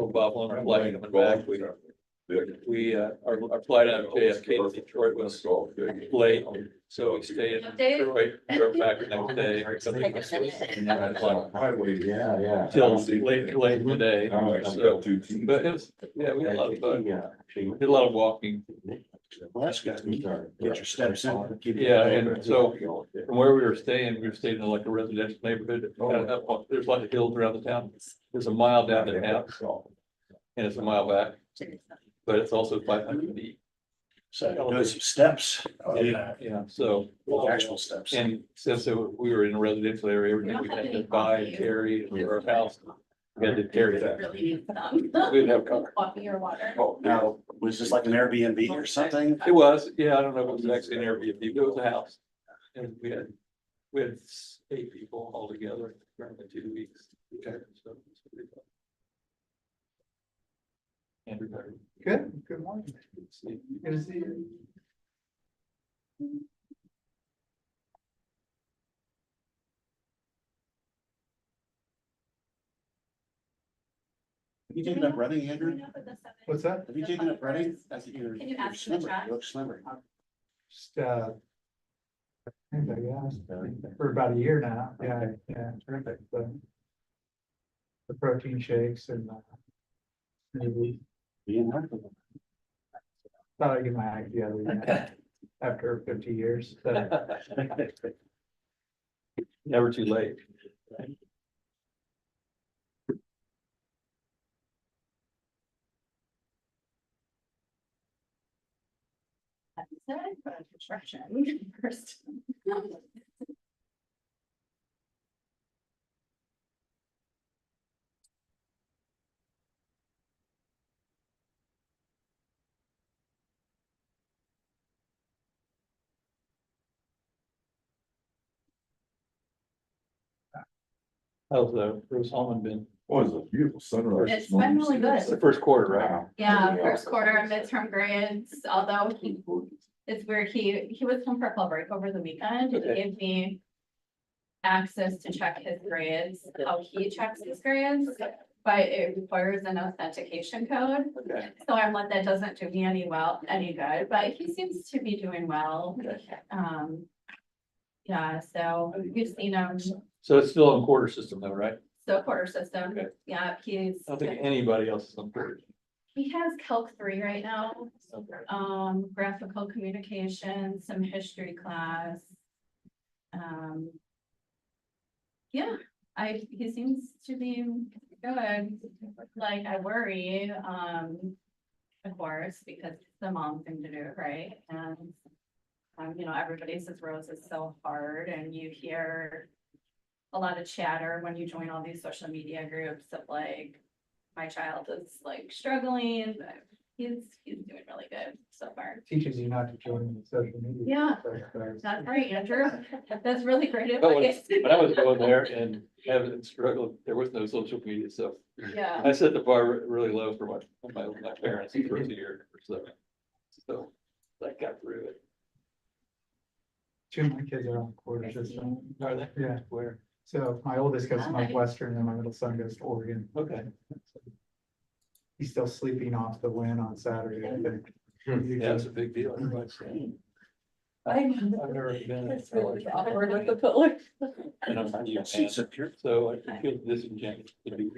Oh, Bob, on our flight coming back, our flight out of JFK to Detroit was late, so we stayed in Detroit, drove back the next day. Yeah. Till late in the day. So, but it was, yeah, we had a lot of fun. Did a lot of walking. Well, that's good. Get your steps in. Yeah, and so from where we were staying in like a residential neighborhood. There's like hills around the town. There's a mile down to town. And it's a mile back, but it's also 500 feet. So doing some steps. Yeah, so. Actual steps. And since we were in a residential area, everything we had to buy and carry for our house, we had to carry that. We didn't have a car. Coffee or water. Oh, now, was this like an Airbnb or something? It was, yeah, I don't know if it was actually an Airbnb, but it was a house. And we had 8 people all together during the 2 weeks. Okay. So it was pretty fun. Andrew, Good morning. good to see you. Good to see you. Have you taken up running, Andrew? What's that? Have you taken up running? I think Can you you're ask in the slimmer. chat? You look slimmer. Just, I think I guess, for about a year now. Yeah, terrific. The protein shakes and, maybe Being healthy. thought I'd get my act together again after 50 years. But Never too late. Construction first. How's Bruce Holman been? Oh, it's a beautiful sunrise. It's been really good. It's the first quarter, right? Yeah, first quarter midterm grades, although it's weird, he was home for a fall break over the weekend. It gave me access to check his grades, how he checks his grades, but it requires an authentication code. Okay. So I'm like, that doesn't do me any good, but he seems to be doing well. Yeah, so we've seen him, So it's still on quarter system though, right? so quarter system, Okay. yeah, I don't think anybody else is on quarter. he has Calc 3 right now. Graphical communication, some history class. Yeah, he seems to be good. Like, I worry, of course, because the mom thing to do, right? And, everybody says Rose is so hard, and you hear a lot of chatter when you join all these social media groups of like, my child is like struggling, but he's doing really good so far. teaches you not to join the social media. Yeah. So, That's right, Andrew. That's really great But when advice. I was going there and having struggled, there was no social media, so Yeah, I set the bar really low for my parents the first year or so. So I got through it. 2 of my kids are on the quarter system. Are they? Yeah. Where? So my oldest goes to Northwestern and my middle son goes to Oregon. Okay. He's still sleeping off the win on Saturday, I think. Yeah, it's a big deal. Everybody's saying. I've never been. it's really awkward with the pillar. And I'm not even Seats up here. So I feel disingenuous to be,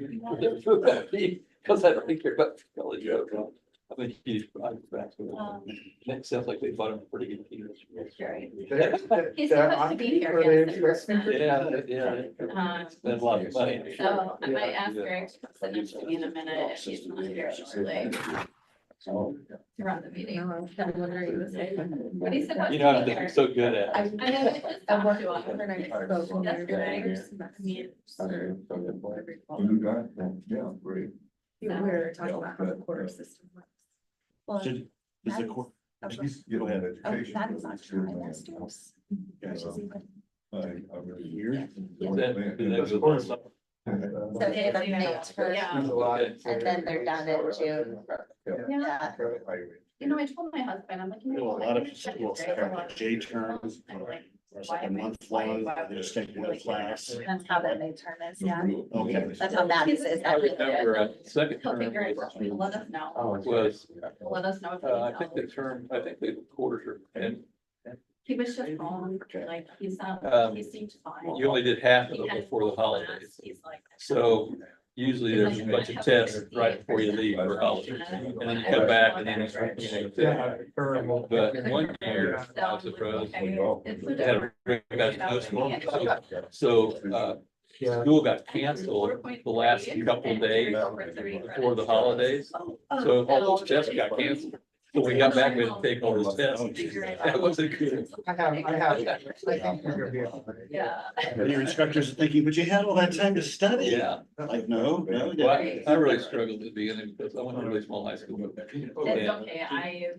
because I don't think care about college. I think he's basketball. It sounds like they bought him a pretty good team. He's supposed to be here, yes, the first Yeah. Spend a lot of money. So I might ask Greg to sit next to me in a minute if he's not here shortly to run the meeting. What he said. You know, I'm so good at. I know. I'm working on it. Yesterday. New guy? Yeah, great. We were talking about how the quarter system works. Well, Should, is the court? He's getting an oh, education. that is not trimesters. Which is even. I'm really here. That was So they have May first, Yeah. and then they're done in June. Yeah. I told my husband, I'm like. You know, a lot of schools have J terms. It's like a month long, they're just taking a class. That's how that may turn is, yeah. Okay. That's how that is. I remember second He'll term figure it out. He'll let us know. was, Let us know. if he I needs think help. the term, I think the quarters are, and He was just wrong, like, he seemed fine. you only did half of He them had before the full class. holidays. He's like. So usually there's a bunch of tests right before you leave for holidays. And then you come back and then you. Yeah. terrible. But one year, I was surprised, they had a very bad snowstorm. So, Yeah. school got canceled the last couple of days before the holidays. So all those tests got canceled. So we got back, we had to take all those tests. That wasn't good. I think you're gonna be all right. Yeah. Your instructors are thinking, but you had all that time to study. Yeah. Like, no, no. Well, I really struggled at the beginning because I went to a really small high school. It's okay, I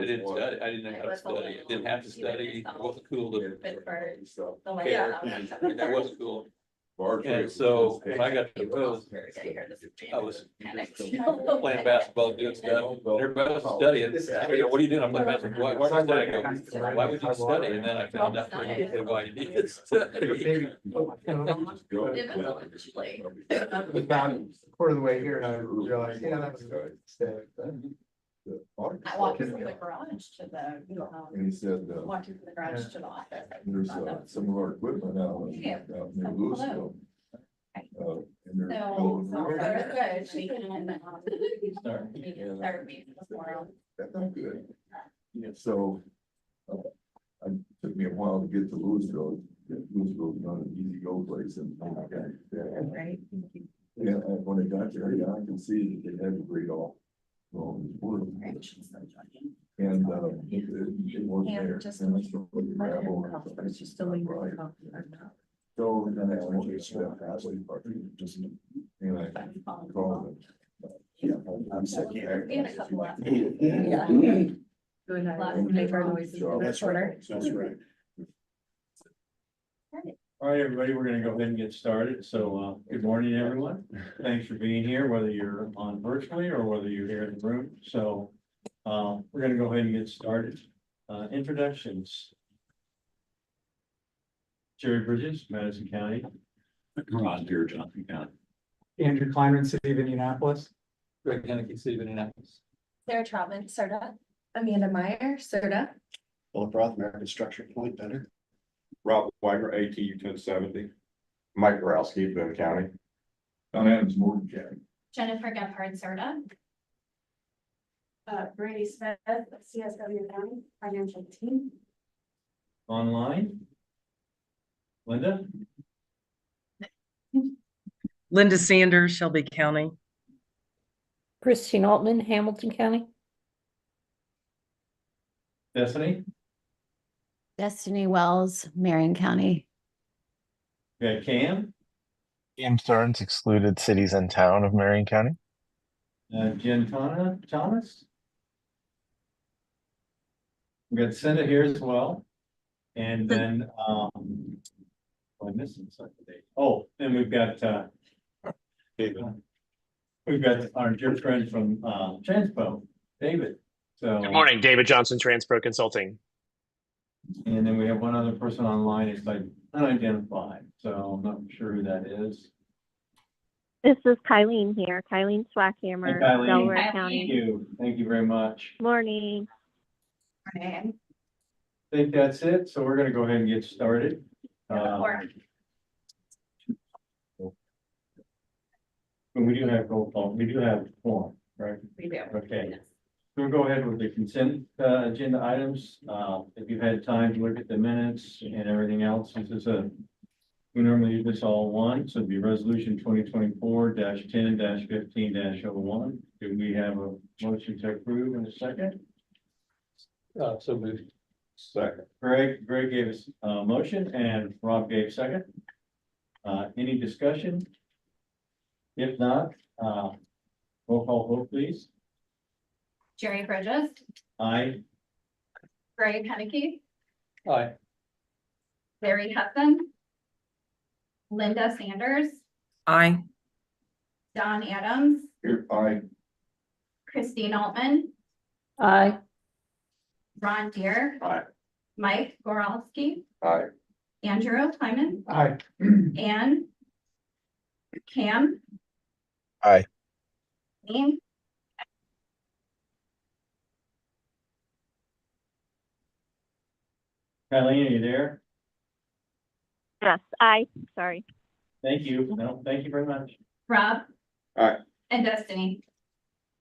didn't study, I didn't know how to study, I didn't have to study, it wasn't cool to Pittsburgh, the way. care, that wasn't cool. And so when I got to Rose, I was playing basketball, doing stuff, everybody was studying. They go, what are you doing? I'm like, why you studying? I go, why would you study? And then I found out why you needed to study. About a quarter of the way here, and I realized, yeah, that was a good mistake, but I walked from the garage to the, And he said, walking from the garage to the office. there's some of our equipment out Yeah. near Louisville. And they're So, building so roads. good, we can start meeting tomorrow. That's not good. Yeah, so, it took me a while to get to Louisville. Louisville's not an easy go place and. Right. Yeah, and when I got there, yeah, I can see that they had to grade off. Well, it was and, it wasn't there. And just. And I started gravel. But it's just still waiting for Right. the coffee or not. So then I went to step Ashley Park, just, and I called them. Yeah, I'm sick here. We had a couple of. Yeah. Doing that, make our noises in the That's corner. right, that's right. All right, everybody, we're gonna go ahead and get started. So, good morning, everyone. Thanks for being here, whether you're on virtually or whether you're here in the room. So, we're gonna go ahead and get started. Introductions. Jerry Bridges, Madison County. Ron Deere, Johnson County. Andrew Kleinman, City of Indianapolis. Greg Henneke, City of Indianapolis. Sarah Troutman, CIRTA. Amanda Meyer, CIRTA. Philip Roth, American Structure Point Vendor. Rob Weimer, ATU 1070. Mike Borowski, Boone County. Don Adams, Morgan County. Jennifer Gephardt, Serta. Brady Smith, CSW County Financial Team. Online. Linda, Linda Sanders, Shelby County. Christine Altman, Hamilton County. Destiny, Destiny Wells, Marion County. we got Cam, Ian Stearns, excluded cities and town of Marion County. Jen Thomas. We got Cinda here as well. And then, I'm missing something. Oh, and we've got, David. we've got our dear friend from, Transpo, David. So. Good morning, David Johnson, Transpro Consulting. And then we have one other person online, it's like unidentified, so I'm not sure who that is. This is Kylene here, Kylene Hi, Swackhammer, Kylene. Delaware Hi. County. Thank you very much. Morning. I think that's it, so we're gonna go ahead and get started. And we do have roll call, we do have form, right? We do. Okay. We'll go ahead with the consent agenda items. If you've had time to look at the minutes and everything else, this is we normally do this all one, so it'd be resolution 2024-10-15-01. Do we have a motion to approve in a second? So moved. Second. Greg gave us a motion and Rob gave second. Any discussion? If not, roll call vote, please. Jerry Bridges, Aye. Greg Henneke, Aye. Barry Hudson. Linda Sanders, Aye. Don Adams, Here, I, Christine Altman, Aye. Ron Deere. Aye. Mike Goralski, Aye. Andrew Hyman, Aye. Ann, Cam, Aye. me, Eileen, are you there? Yes, I, sorry. Thank you. No, thank you very much. Rob. Aye. And Destiny.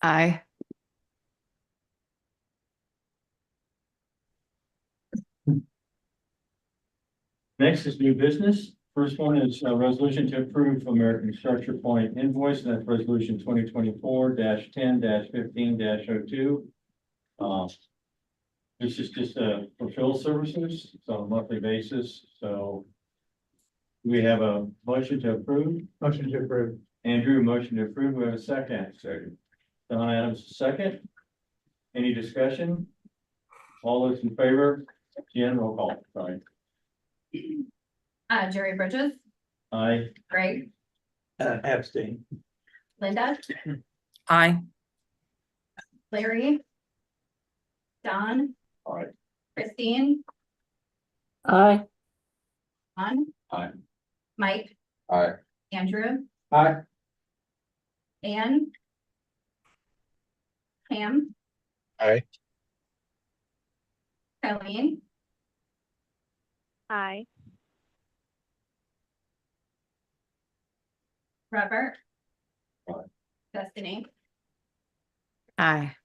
Aye. Next is new business. First one is a resolution to approve American Structure Point invoice, and that's resolution 2024-10-15-02. This is just for fill services, it's on a monthly basis, so we have a motion to approve. Motion to approve. Andrew, motion to approve. We have a second. Second. Don Adams, second. Any discussion? All those in favor? Jen, roll call. Sorry. Jerry Bridges, Aye. Greg, Abstain. Linda, Aye. Larry, Don, Aye. Christine, Aye. John, Aye. Mike, Aye. Andrew, Aye. Ann, Pam, Aye. Colleen, I, Robert. Aye. Destiny. Aye.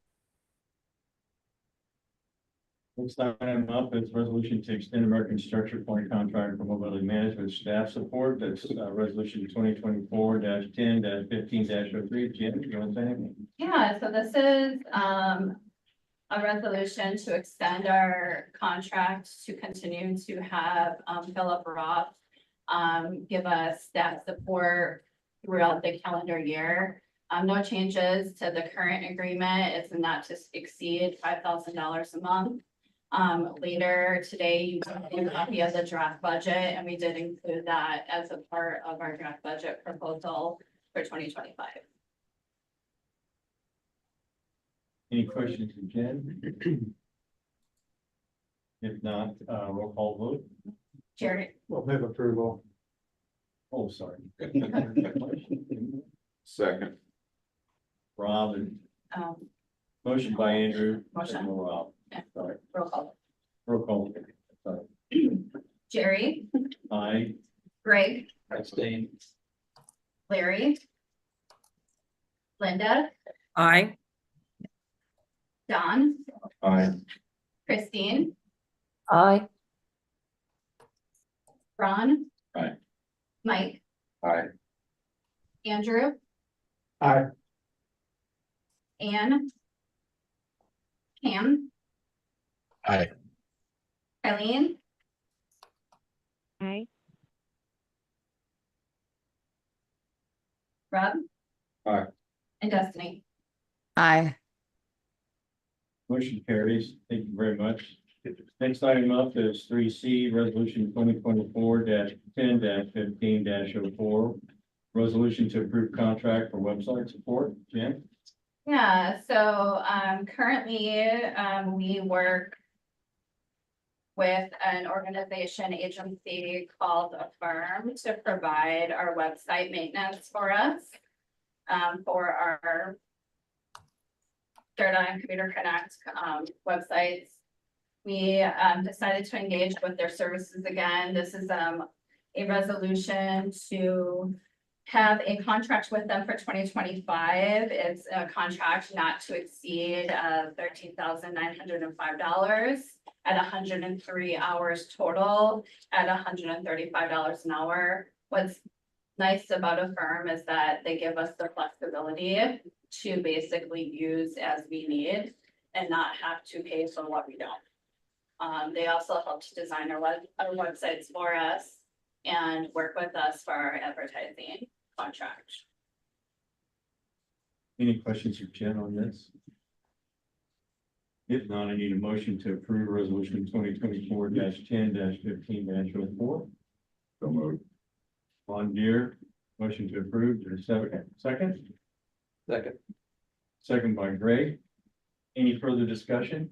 Next item up is resolution to extend American Structure Point contract for mobility management staff support. That's resolution 2024-10-15-03. Jen, you want to say anything? Yeah, so this is a resolution to extend our contract to continue to have Philip Roth give us staff support throughout the calendar year. No changes to the current agreement. It's not to exceed $5,000 a month. Later today, you can see a copy of the draft budget, and we did include that as a part of our draft budget proposal for 2025. Any questions for Jen? If not, roll call vote. Jared, We'll move approval. Oh, sorry. Second. Rob and um, motion by Andrew. Motion. Second by Rob. Yeah. Sorry. roll call. Roll call. Sorry. Jerry, Aye. Greg, Abstain. Larry, Linda, Aye. Don, Aye. Christine, Aye. Ron. Aye. Mike, Aye. Andrew, Aye. Ann, Pam, Aye. Eileen, I, Rob. Aye. And Destiny. Aye. Motion carries. Thank you very much. Next item up is 3C, resolution 2024-10-15-04. Resolution to approve contract for website support. Jen? Yeah, so currently we work with an organization agency called Affirm to provide our website maintenance for us for our CIRTA and Computer Connect websites. We decided to engage with their services again. This is a resolution to have a contract with them for 2025. It's a contract not to exceed $13,905 at 103 hours total at $135 an hour. What's nice about Affirm is that they give us the flexibility to basically use as we need and not have to pay for what we don't. They also help to design our websites for us and work with us for our advertising contract. Any questions for Jen on this? If not, I need a motion to approve resolution 2024-10-15-04. So moved. Von Deer, motion to approve. There's a second. Second. Second by Greg. Any further discussion?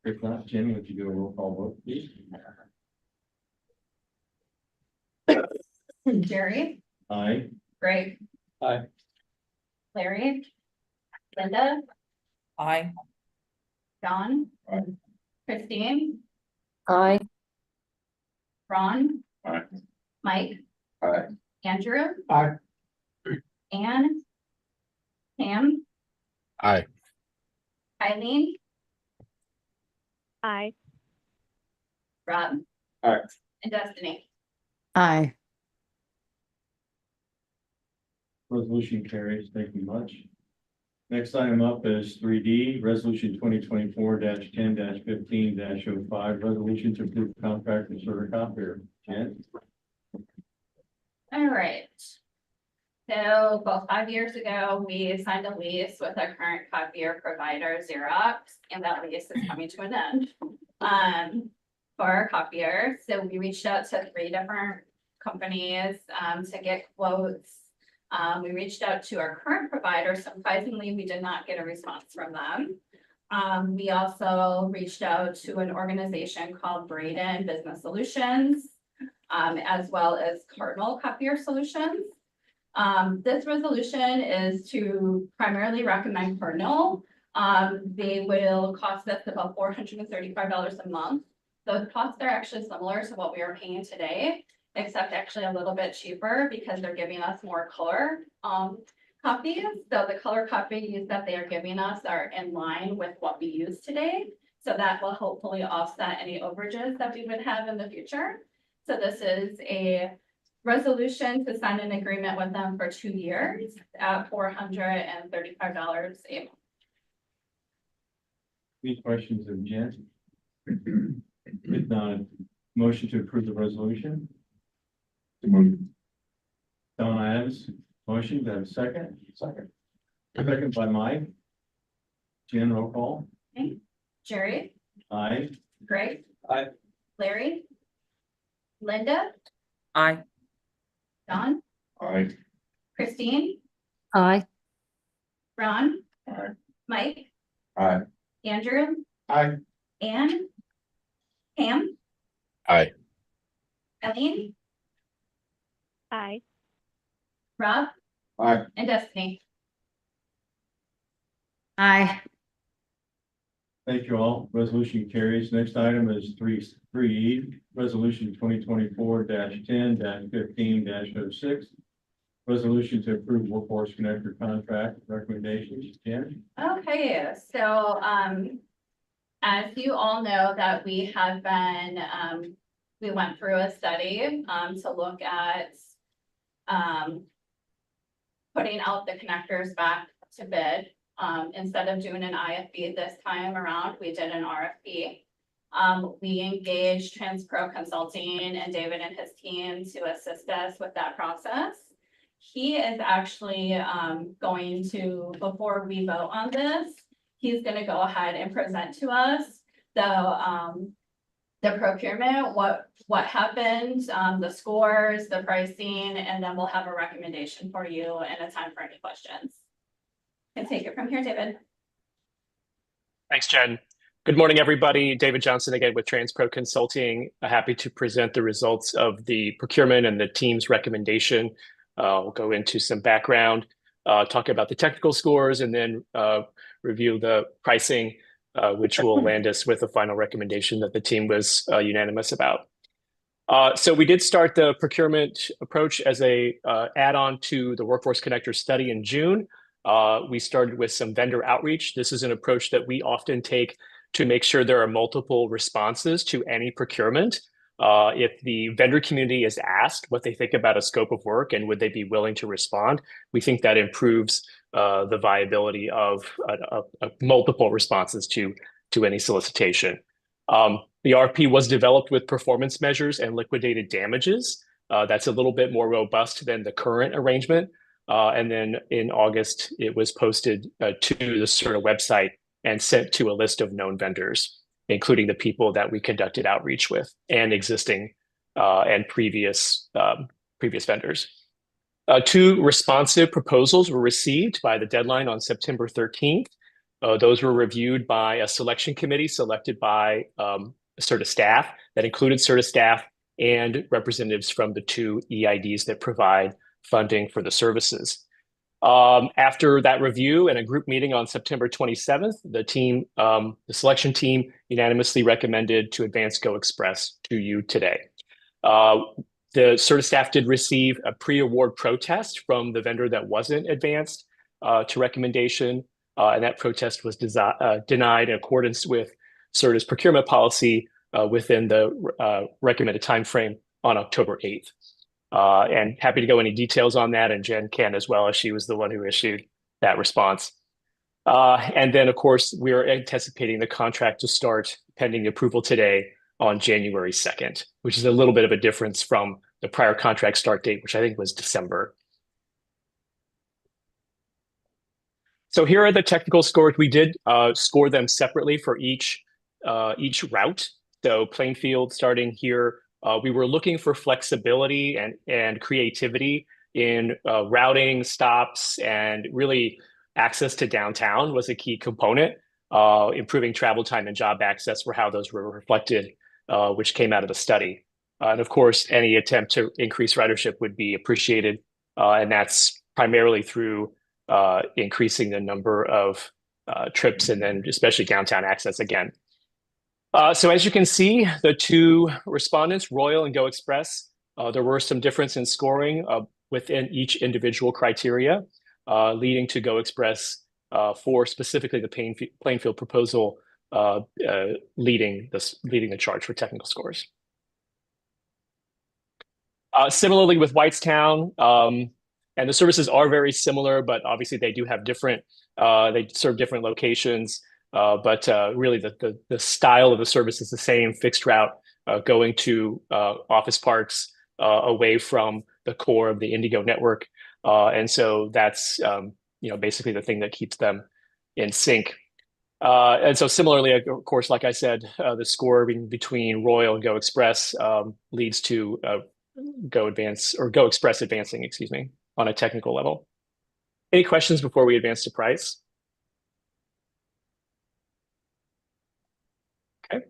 If not, Jenny, would you do a roll call vote, please? Jerry, Aye. Greg. Aye. Larry. Linda, Aye. John. Aye. Christine, Aye. Ron. Aye. Mike, Aye. Andrew, Aye. Anne. Pam, Aye. Eileen, Aye. Rob. Aye. And Destiny. Aye. Resolution carries. Thank you much. Next item up is 3D, Resolution 2024-10-15-05, resolution to approve contract with CIRTA copier. Jen? All right. So about 5 years ago, we signed a lease with our current copier provider, Xerox, and that lease is coming to an end. For our copier, so we reached out to 3 different companies to get quotes. We reached out to our current provider. Surprisingly, we did not get a response from them. We also reached out to an organization called Braden Business Solutions, as well as Cardinal Copier Solutions. This resolution is to primarily recommend Cardinal. They will cost us about $435 a month. Those costs are actually similar to what we are paying today, except actually a little bit cheaper because they're giving us more color copies. So the color copies that they are giving us are in line with what we use today. So that will hopefully offset any overages that we would have in the future. So this is a resolution to sign an agreement with them for 2 years at $435 a month. Any questions of Jen? If not, motion to approve the resolution. Don Adams, motion, do I have a second? Second. Second by Mike. Jen, roll call. Okay. Jerry, Aye. Greg. Aye. Larry. Linda, Aye. Don, Aye. Christine, Aye. Ron. Aye. Mike, Aye. Andrew, Aye. Anne, Pam, Aye. Eileen, Aye. Rob, Aye. and Destiny. Aye. Thank you all. Resolution carries. Next item is 3E, Resolution 2024-10-15-06. Resolution to approve workforce connector contract recommendations. Jen? Okay, so, as you all know that we have been, we went through a study, to look at, putting out the connectors back to bid. Instead of doing an IFB this time around, we did an RFP. We engaged TransPro Consulting and David and his team to assist us with that process. He is actually going to, before we vote on this, he's going to go ahead and present to us the procurement, what happened, the scores, the pricing, and then we'll have a recommendation for you and a time for any questions. And take it from here, David. Thanks, Jen. Good morning, everybody. David Johnson again with TransPro Consulting. Happy to present the results of the procurement and the team's recommendation. We'll go into some background, talk about the technical scores, and then review the pricing, which will land us with a final recommendation that the team was unanimous about. So we did start the procurement approach as a add-on to the Workforce Connector study in June. We started with some vendor outreach. This is an approach that we often take to make sure there are multiple responses to any procurement. If the vendor community is asked what they think about a scope of work and would they be willing to respond, we think that improves the viability of multiple responses to any solicitation. The RP was developed with performance measures and liquidated damages. That's a little bit more robust than the current arrangement. And then in August, it was posted to the CIRTA website and sent to a list of known vendors, including the people that we conducted outreach with and existing and previous vendors. 2 responsive proposals were received by the deadline on September 13th. Those were reviewed by a selection committee selected by CIRTA staff that included CIRTA staff and representatives from the two EIDs that provide funding for the services. After that review and a group meeting on September 27th, the selection team unanimously recommended to advance Go Express to you today. The CIRTA staff did receive a pre-award protest from the vendor that wasn't advanced to recommendation, and that protest was denied in accordance with CIRTA's procurement policy within the recommended timeframe on October 8th. And happy to go into details on that, and Jen can as well, as she was the one who issued that response. And then, of course, we are anticipating the contract to start pending approval today on January 2nd, which is a little bit of a difference from the prior contract start date, which I think was December. So here are the technical scores. We did score them separately for each route. So Plainfield, starting here, we were looking for flexibility and creativity in routing stops, and really access to downtown was a key component. Improving travel time and job access were how those were reflected, which came out of the study. And of course, any attempt to increase ridership would be appreciated, and that's primarily through increasing the number of trips, and then especially downtown access again. So as you can see, the two respondents, Royal and Go Express, there were some difference in scoring within each individual criteria, leading to Go Express for specifically the Plainfield proposal leading the charge for technical scores. Similarly with Whitestown, and the services are very similar, but obviously they do have different, they serve different locations. But really the style of the service is the same, fixed route going to office parks away from the core of the Indigo network. And so that's basically the thing that keeps them in sync. And so similarly, of course, like I said, the score between Royal and Go Express leads to Go Express advancing, excuse me, on a technical level. Any questions before we advance to price? Okay.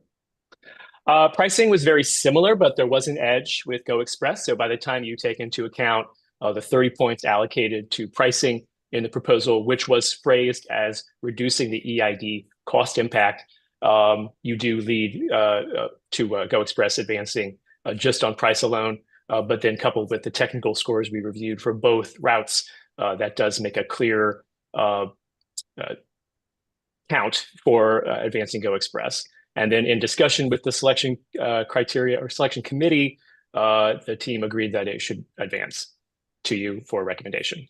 Pricing was very similar, but there was an edge with Go Express. So by the time you take into account the 30 points allocated to pricing in the proposal, which was phrased as reducing the EID cost impact, you do lead to Go Express advancing just on price alone. But then coupled with the technical scores we reviewed for both routes, that does make a clear count for advancing Go Express. And then in discussion with the selection criteria or selection committee, the team agreed that it should advance to you for recommendation.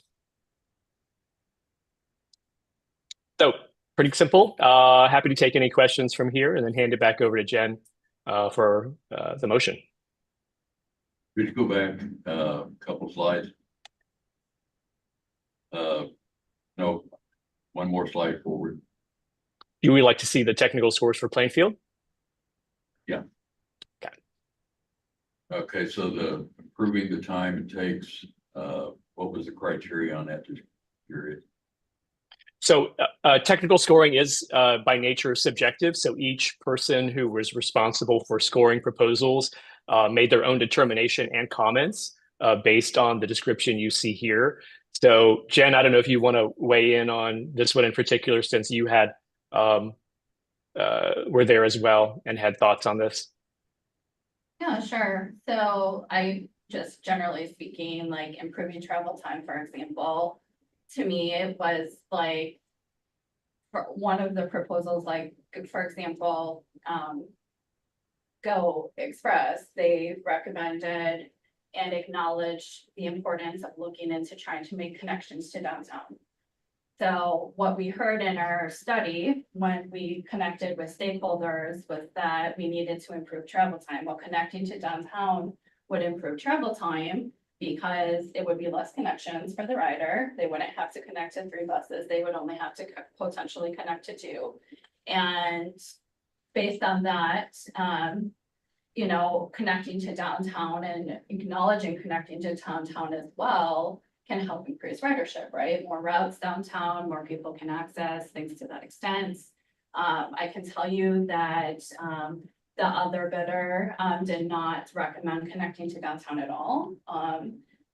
So pretty simple. Happy to take any questions from here and then hand it back over to Jen for the motion. Could you go back a couple slides? No, one more slide forward. You would like to see the technical scores for Plainfield? Yeah. Got it. Okay, so the improving the time it takes, what was the criteria on that? Just curious. So technical scoring is by nature subjective. So each person who was responsible for scoring proposals made their own determination and comments based on the description you see here. So Jen, I don't know if you want to weigh in on this one in particular, since you had were there as well and had thoughts on this. Yeah, sure. So I just generally speaking, like improving travel time, for example, to me, it was like for one of the proposals, like, for example, Go Express, they recommended and acknowledged the importance of looking into trying to make connections to downtown. So what we heard in our study when we connected with stakeholders was that we needed to improve travel time. Well, connecting to downtown would improve travel time because it would be less connections for the rider. They wouldn't have to connect to 3 buses. They would only have to potentially connect to 2. And based on that, connecting to downtown and acknowledging connecting to downtown as well, can help increase ridership, right? More routes downtown, more people can access, things to that extent. I can tell you that, the other bidder, did not recommend connecting to downtown at all,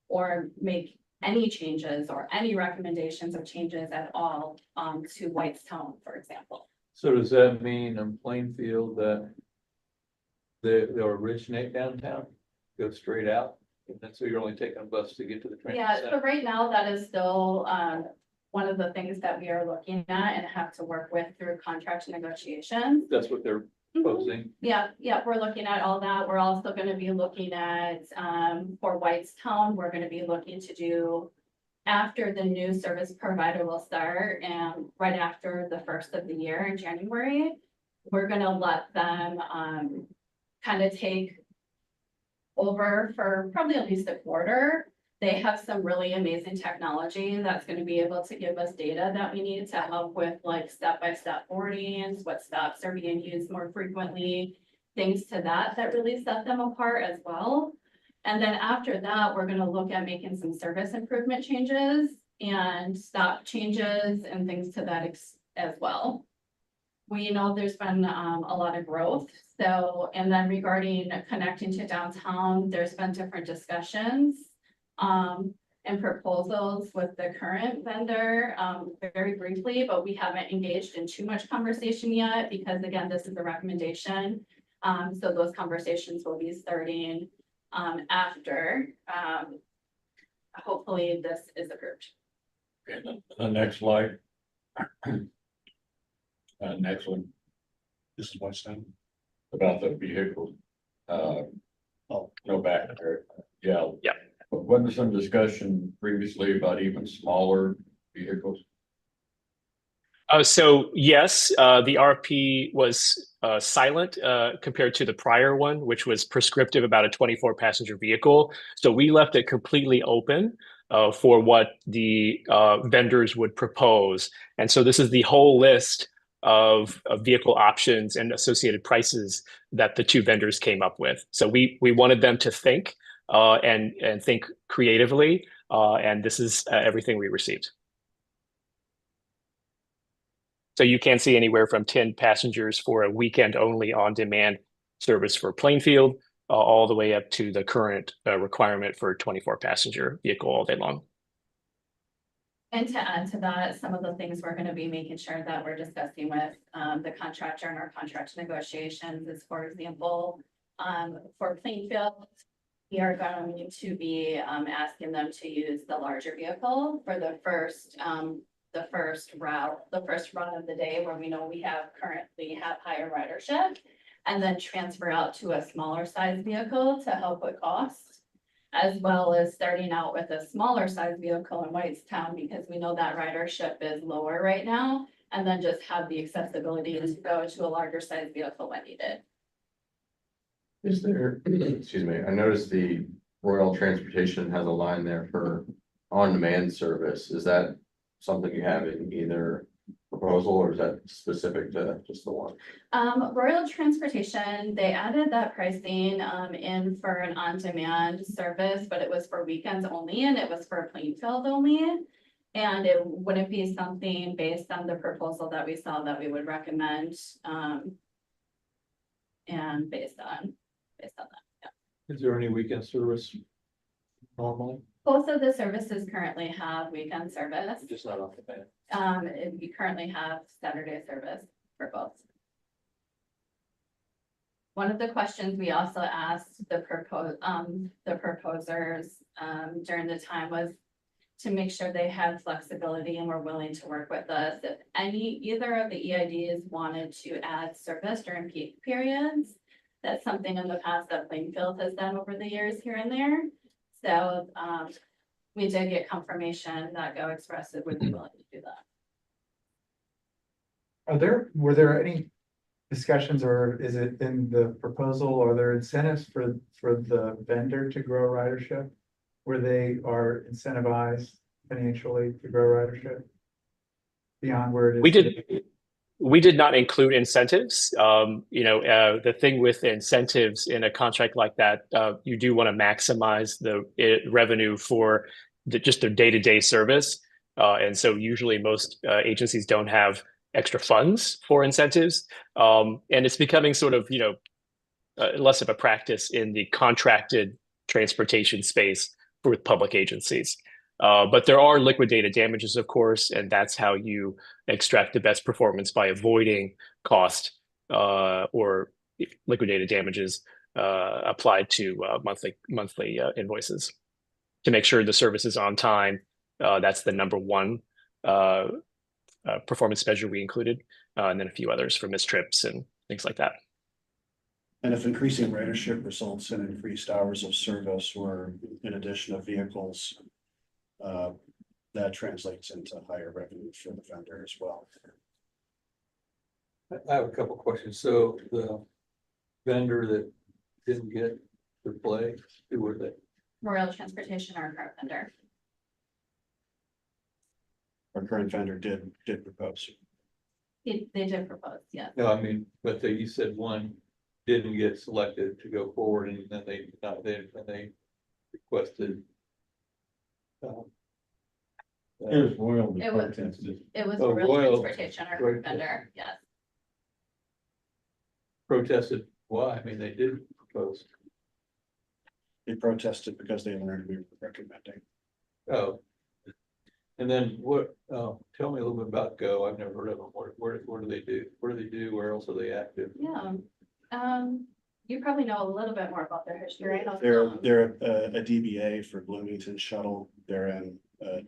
or make any changes or any recommendations of changes at all, to Whitestown, for example. So does that mean in Plainfield that they'll originate downtown, go straight out? And so you're only taking a bus to get to the train? Yeah, center? so right now, that is still, one of the things that we are looking at and have to work with through contract negotiations. That's what they're proposing. Yeah, we're looking at all that. We're also gonna be looking at, for Whitestown, we're gonna be looking to do after the new service provider will start and right after the first of the year in January, we're gonna let them, kind of take over for probably at least a quarter. They have some really amazing technology that's gonna be able to give us data that we need to help with like step-by-step boardings, what stops are being used more frequently, things to that really set them apart as well. And then after that, we're gonna look at making some service improvement changes and stop changes and things to that as well. We know there's been a lot of growth, so, and then regarding connecting to downtown, there's been different discussions and proposals with the current vendor, very briefly, but we haven't engaged in too much conversation yet, because again, this is a recommendation. So those conversations will be starting after, hopefully this is approved. Okay, the next slide. Next one, This is what's done. about the vehicles. Go back there, yeah. Yeah. But wasn't there some discussion previously about even smaller vehicles? So yes, the RFP was silent compared to the prior one, which was prescriptive about a 24 passenger vehicle. So we left it completely open for what the vendors would propose. And so this is the whole list of vehicle options and associated prices that the two vendors came up with. So we wanted them to think and think creatively, and this is everything we received. So you can see anywhere from 10 passengers for a weekend only on-demand service for Plainfield, all the way up to the current requirement for 24 passenger vehicle all day long. And to add to that, some of the things we're gonna be making sure that we're discussing with the contractor in our contract negotiations is, for example, for Plainfield, we are going to be asking them to use the larger vehicle for the first run of the day, where we know we currently have higher ridership, and then transfer out to a smaller size vehicle to help with costs, as well as starting out with a smaller size vehicle in Whitestown, because we know that ridership is lower right now, and then just have the accessibility to go to a larger size vehicle when needed. Is there, excuse me, I noticed the Royal Transportation has a line there for on-demand service. Is that something you have in either proposal, or is that specific to just the one? Royal Transportation, they added that pricing in for an on-demand service, but it was for weekends only, and it was for Plainfield only. And it wouldn't be something based on the proposal that we saw that we would recommend. And based on that, Is there any weekend service normally? both of the services currently have weekend service. Just not off the bat. We currently have Saturday service for both. One of the questions we also asked the proposers during the time was to make sure they had flexibility and were willing to work with us. If either of the EIDs wanted to add service during peak periods, that's something in the past that Plainfield has done over the years here and there. So we did get confirmation that Go Express would be willing to do that. Were there any discussions, or is it in the proposal, are there incentives for the vendor to grow ridership? Where they are incentivized financially to grow ridership? Beyond where it is? We did not include incentives. The thing with incentives in a contract like that, you do want to maximize the revenue for just their day-to-day service. And so usually most agencies don't have extra funds for incentives. And it's becoming sort of, less of a practice in the contracted transportation space for public agencies. But there are liquidated damages, of course, and that's how you extract the best performance by avoiding cost or liquidated damages applied to monthly invoices to make sure the service is on time. That's the number one performance measure we included, and then a few others for missed trips and things like that. And if increasing ridership results in increased hours of service or in addition of vehicles, that translates into higher revenue for the vendor as well. I have a couple questions. So the vendor that didn't get to play, who were they? Royal Transportation or car vendor. Our current vendor did propose. They did propose, yeah. No, I mean, but you said one didn't get selected to go forward and then they requested. It was Royal that It was- protested. It was Oh, Royal Royal Transportation or Transport- vendor, yes. Protested why? I mean, they did propose. They protested because they learned we were recommending. Oh. And then what, tell me a little bit about Go. I've never heard of them. What do they do? What do they do? Where else are they active? Yeah, you probably know a little bit more about their history. I know They're a DBA for Bloomington Shuttle. They're in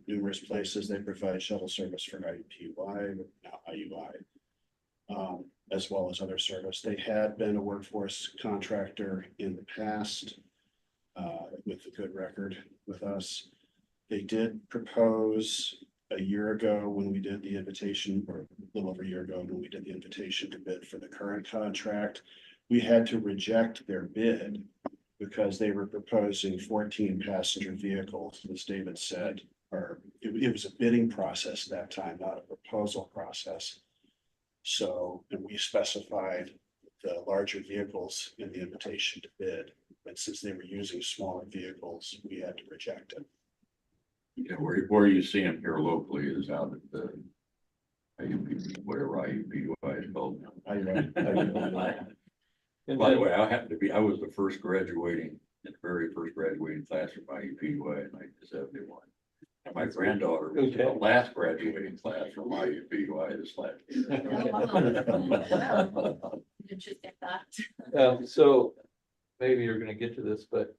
numerous places. They provide shuttle service for IUPUI, now IUI, as well as other service. They had been a workforce contractor in the past with a good record with us. They did propose a year ago when we did the invitation, or a little over a year ago when we did the invitation to bid for the current contract. We had to reject their bid because they were proposing 14 passenger vehicles, as David said, or it was a bidding process at that time, not a proposal process. So, and we specified the larger vehicles in the invitation to bid, but since they were using smaller vehicles, we had to reject it. Yeah, where you see them here locally is out at the IUP, whatever IUPUI is called. And By the then- way, I was the first graduating, the very first graduating class from IUPUI in 1971. And my granddaughter was the last graduating class from IUPUI this last year. Interesting fact. So maybe you're gonna get to this, but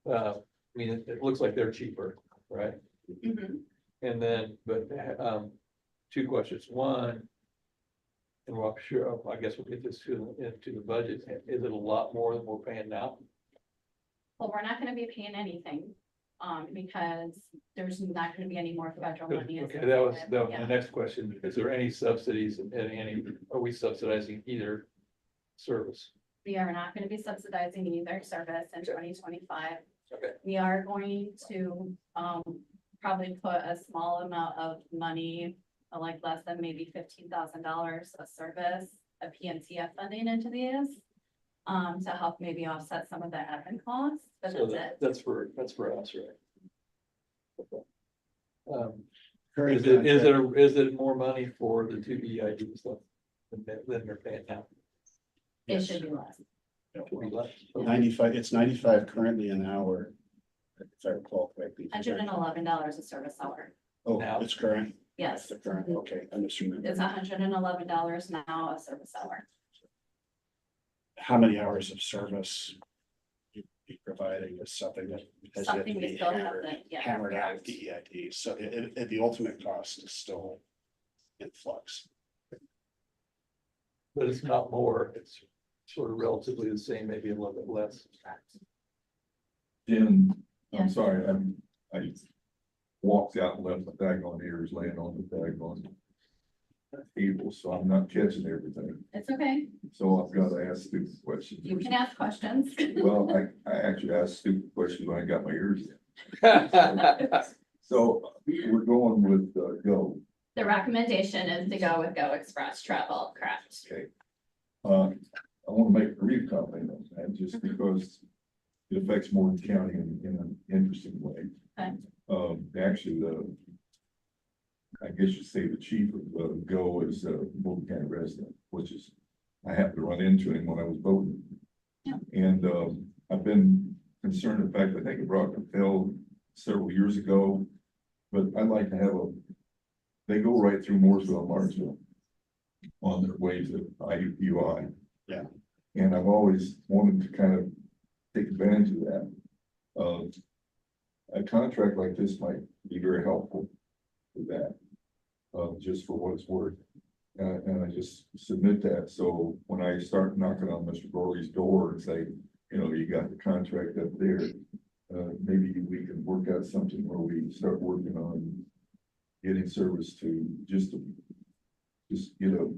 I mean, it looks like they're cheaper, right? Mhm. And then, but two questions. One, and well, sure, I guess we'll get this into the budget. Is it a lot more than we're paying now? Well, we're not gonna be paying anything, because there's not gonna be any more federal money. Okay, that was Yeah. my next question. Is there any subsidies and are we subsidizing either service? We are not gonna be subsidizing either service in 2025. Okay. We are going to, probably put a small amount of money, like less than maybe $15,000 a service, a PNTF funding into these. To help maybe offset some of the admin costs, but So that's it. that's for us, right? Okay. Current Is it more money for the two EID stuff than they're paying now? It should be less. Should be less. Okay. 95, it's 95 currently an hour, if I recall correctly. $111 a service hour. Oh, Now. it's current? Yes, The current, okay, I'm just remembering. it's $111 now a service hour. How many hours of service you be providing is something that has yet Something to we be still have hammered, to, yeah. hammered out with DEID. So the ultimate cost is still in flux. But it's not more, it's sort of relatively the same, maybe a little bit less. And Yeah. I'm sorry, I walked out and left my daggone ears laying on the daggone table, so I'm not catching everything. It's okay. So I've got to ask stupid questions. You can ask questions. Well, I actually asked stupid questions when I got my ears in. So we're going with Go. The recommendation is to go with Go Express Travel, correct? Okay. I want to make a brief comment on that, just because it affects Morgan County in an interesting way. Okay. Actually, I guess you say the chief of Go is Bolton County resident, which is, I happened to run into him when I was voting. Yeah. And I've been concerned, in fact, I think it brought to Phil several years ago, but I'd like to have they go right through Mooresville and Martinsville on their way to IUPUI. Yeah. And I've always wanted to kind of take advantage of that. A contract like this might be very helpful with that, just for what it's worth. And I just submit that. So when I start knocking on Mr. Borley's door and say, you know, you got the contract up there, maybe we can work out something where we start working on getting service to just get a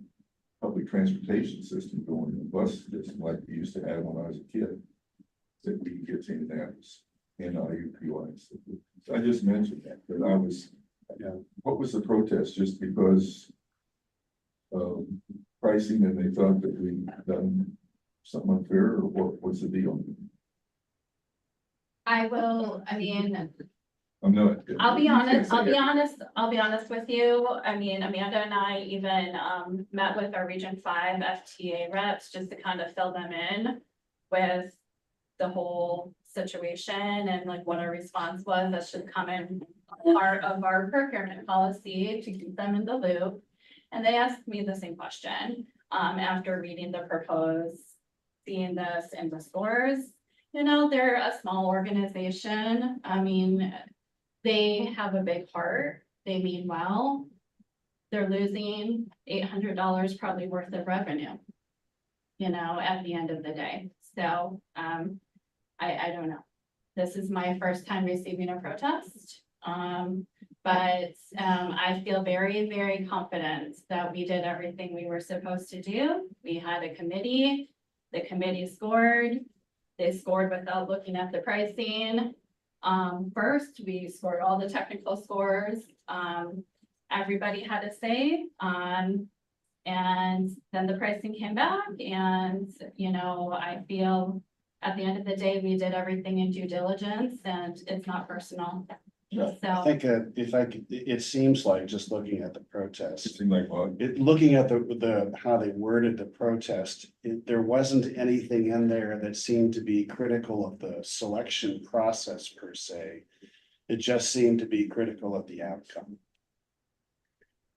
public transportation system going, a bus system like we used to have when I was a kid, that we can get to Indianapolis and IUPUI. So I just mentioned that, but I was, what was the protest? Just because pricing and they thought that we'd done something unfair, or what's the deal? I mean, I'm not. I'll be honest with you. I mean, Amanda and I even met with our Region 5 FTA reps just to kind of fill them in with the whole situation and like what our response was. That should come in part of our procurement policy to keep them in the loop. And they asked me the same question after reading the proposed, seeing this in the scores. You know, they're a small organization. I mean, they have a big heart. They mean well. They're losing $800 probably worth of revenue, you know, at the end of the day. So I don't know. This is my first time receiving a protest. But I feel very, very confident that we did everything we were supposed to do. We had a committee. The committee scored. They scored without looking at the pricing. First, we scored all the technical scores. Everybody had a say. And then the pricing came back, and, you know, I feel at the end of the day, we did everything in due diligence, and it's not personal. I So, think it seems like, just looking at the protest, It seemed like what? looking at how they worded the protest, there wasn't anything in there that seemed to be critical of the selection process per se. It just seemed to be critical of the outcome.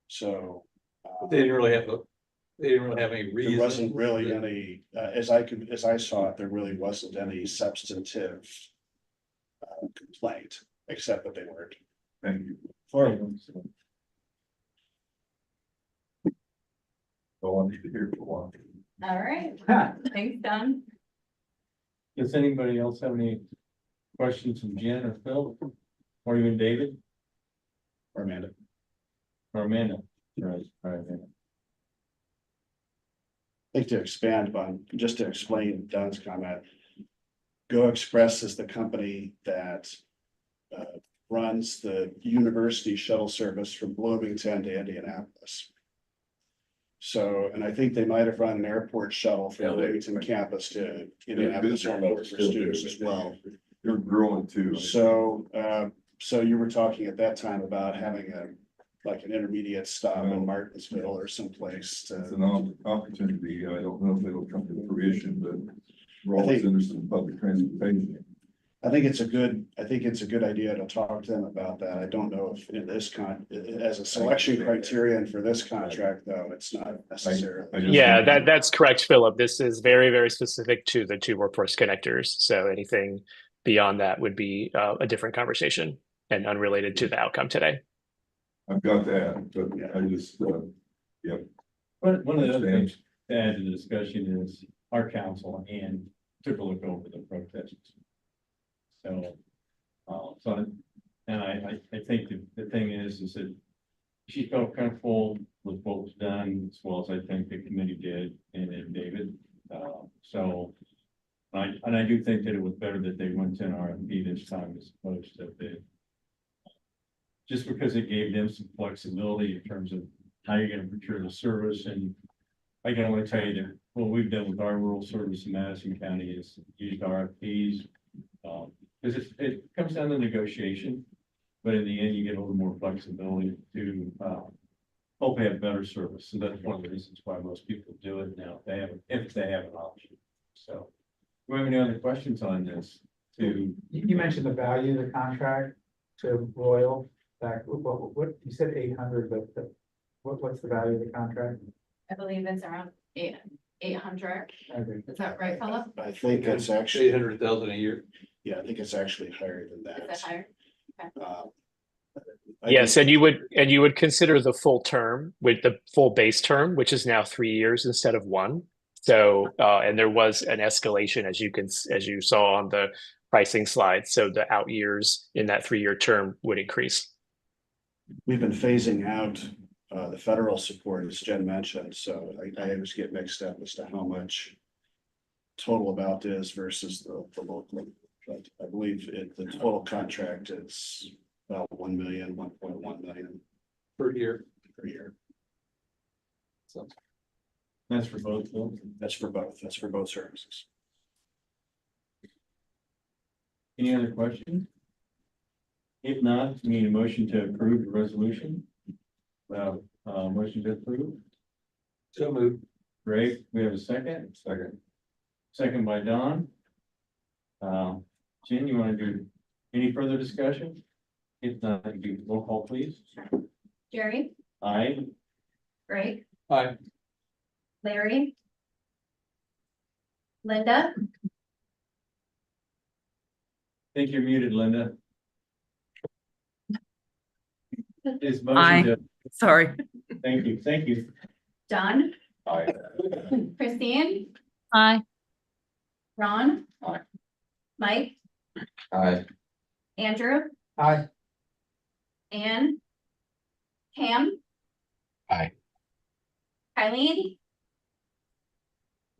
So. They didn't really have any reason. There wasn't really any, as I saw it, there really wasn't any substantive complaint, except that they weren't. Thank you. All I need to hear for one. all right. Thanks, Don. Does anybody else have any questions from Jen or Phil, or even David Or Amanda. or Amanda? Right, I think to expand upon, just to explain Don's comment, Go Express is the company that runs the university shuttle service from Bloomington to Indianapolis. So, and I think they might have run an airport shuttle from the Bloomington campus to Indianapolis Airport for students as well. They're growing too. So, so you were talking at that time about having like an intermediate stop in Martinsville or someplace It's to. an opportunity. I don't know if it'll come to fruition, but we're always interested in public transportation. I think it's a good idea to talk to them about that. I don't know if in this as a selection criterion for this contract, though, it's not necessarily. Yeah, that's correct, Philip. This is very, very specific to the two workforce connectors. So anything beyond that would be a different conversation and unrelated to the outcome today. I've got that, but I just, But one of the other things to add to the discussion is our council and took a look over the protests. So, and I think the thing is that she felt comfortable with what was done, as well as I think the committee did, and David. So, and I do think that it was better that they went to an RFP this time as opposed to bid. Just because it gave them some flexibility in terms of how you're gonna procure the service. And I can only tell you that what we've done with our rural service in Madison County is used RFPs. Because it comes down to negotiation. But in the end, you get a little more flexibility to, hopefully have better service. So that's one of the reasons why most people do it now, if they have an option. So, do we have any other questions on this? You mentioned the value of the contract to Royal, that, what, you said 800, but what's the value of the contract? I believe it's around 800. Okay. Is that right, Philip? I think it's actually, 800,000 a year. yeah, I think it's actually higher than Is it that. higher? Uh, I Yes, think- and you would consider the full term with the full base term, which is now 3 years instead of 1. So, and there was an escalation as you saw on the pricing slide. So the out years in that 3-year term would increase. We've been phasing out the federal support, as Jen mentioned, so I always get mixed up as to how much total about is versus the local. But I believe the total contract is about 1 million, 1.1 million Per year. per year. So That's for both of them. That's for both services. Any other questions? If not, we need a motion to approve the resolution. Motion to approve. So moved. Great, we have a second. Second by Don. Jen, you want to do any further discussion? If not, you do roll call, please. Jerry, Aye. Greg, Aye. Larry, Linda, Think you're muted, Linda. Is Aye. motion to, Sorry. thank you. Don, Aye. Christine, Aye. Ron. Aye. Mike, Aye. Andrew, Aye. Ann, Pam. Aye. Eileen,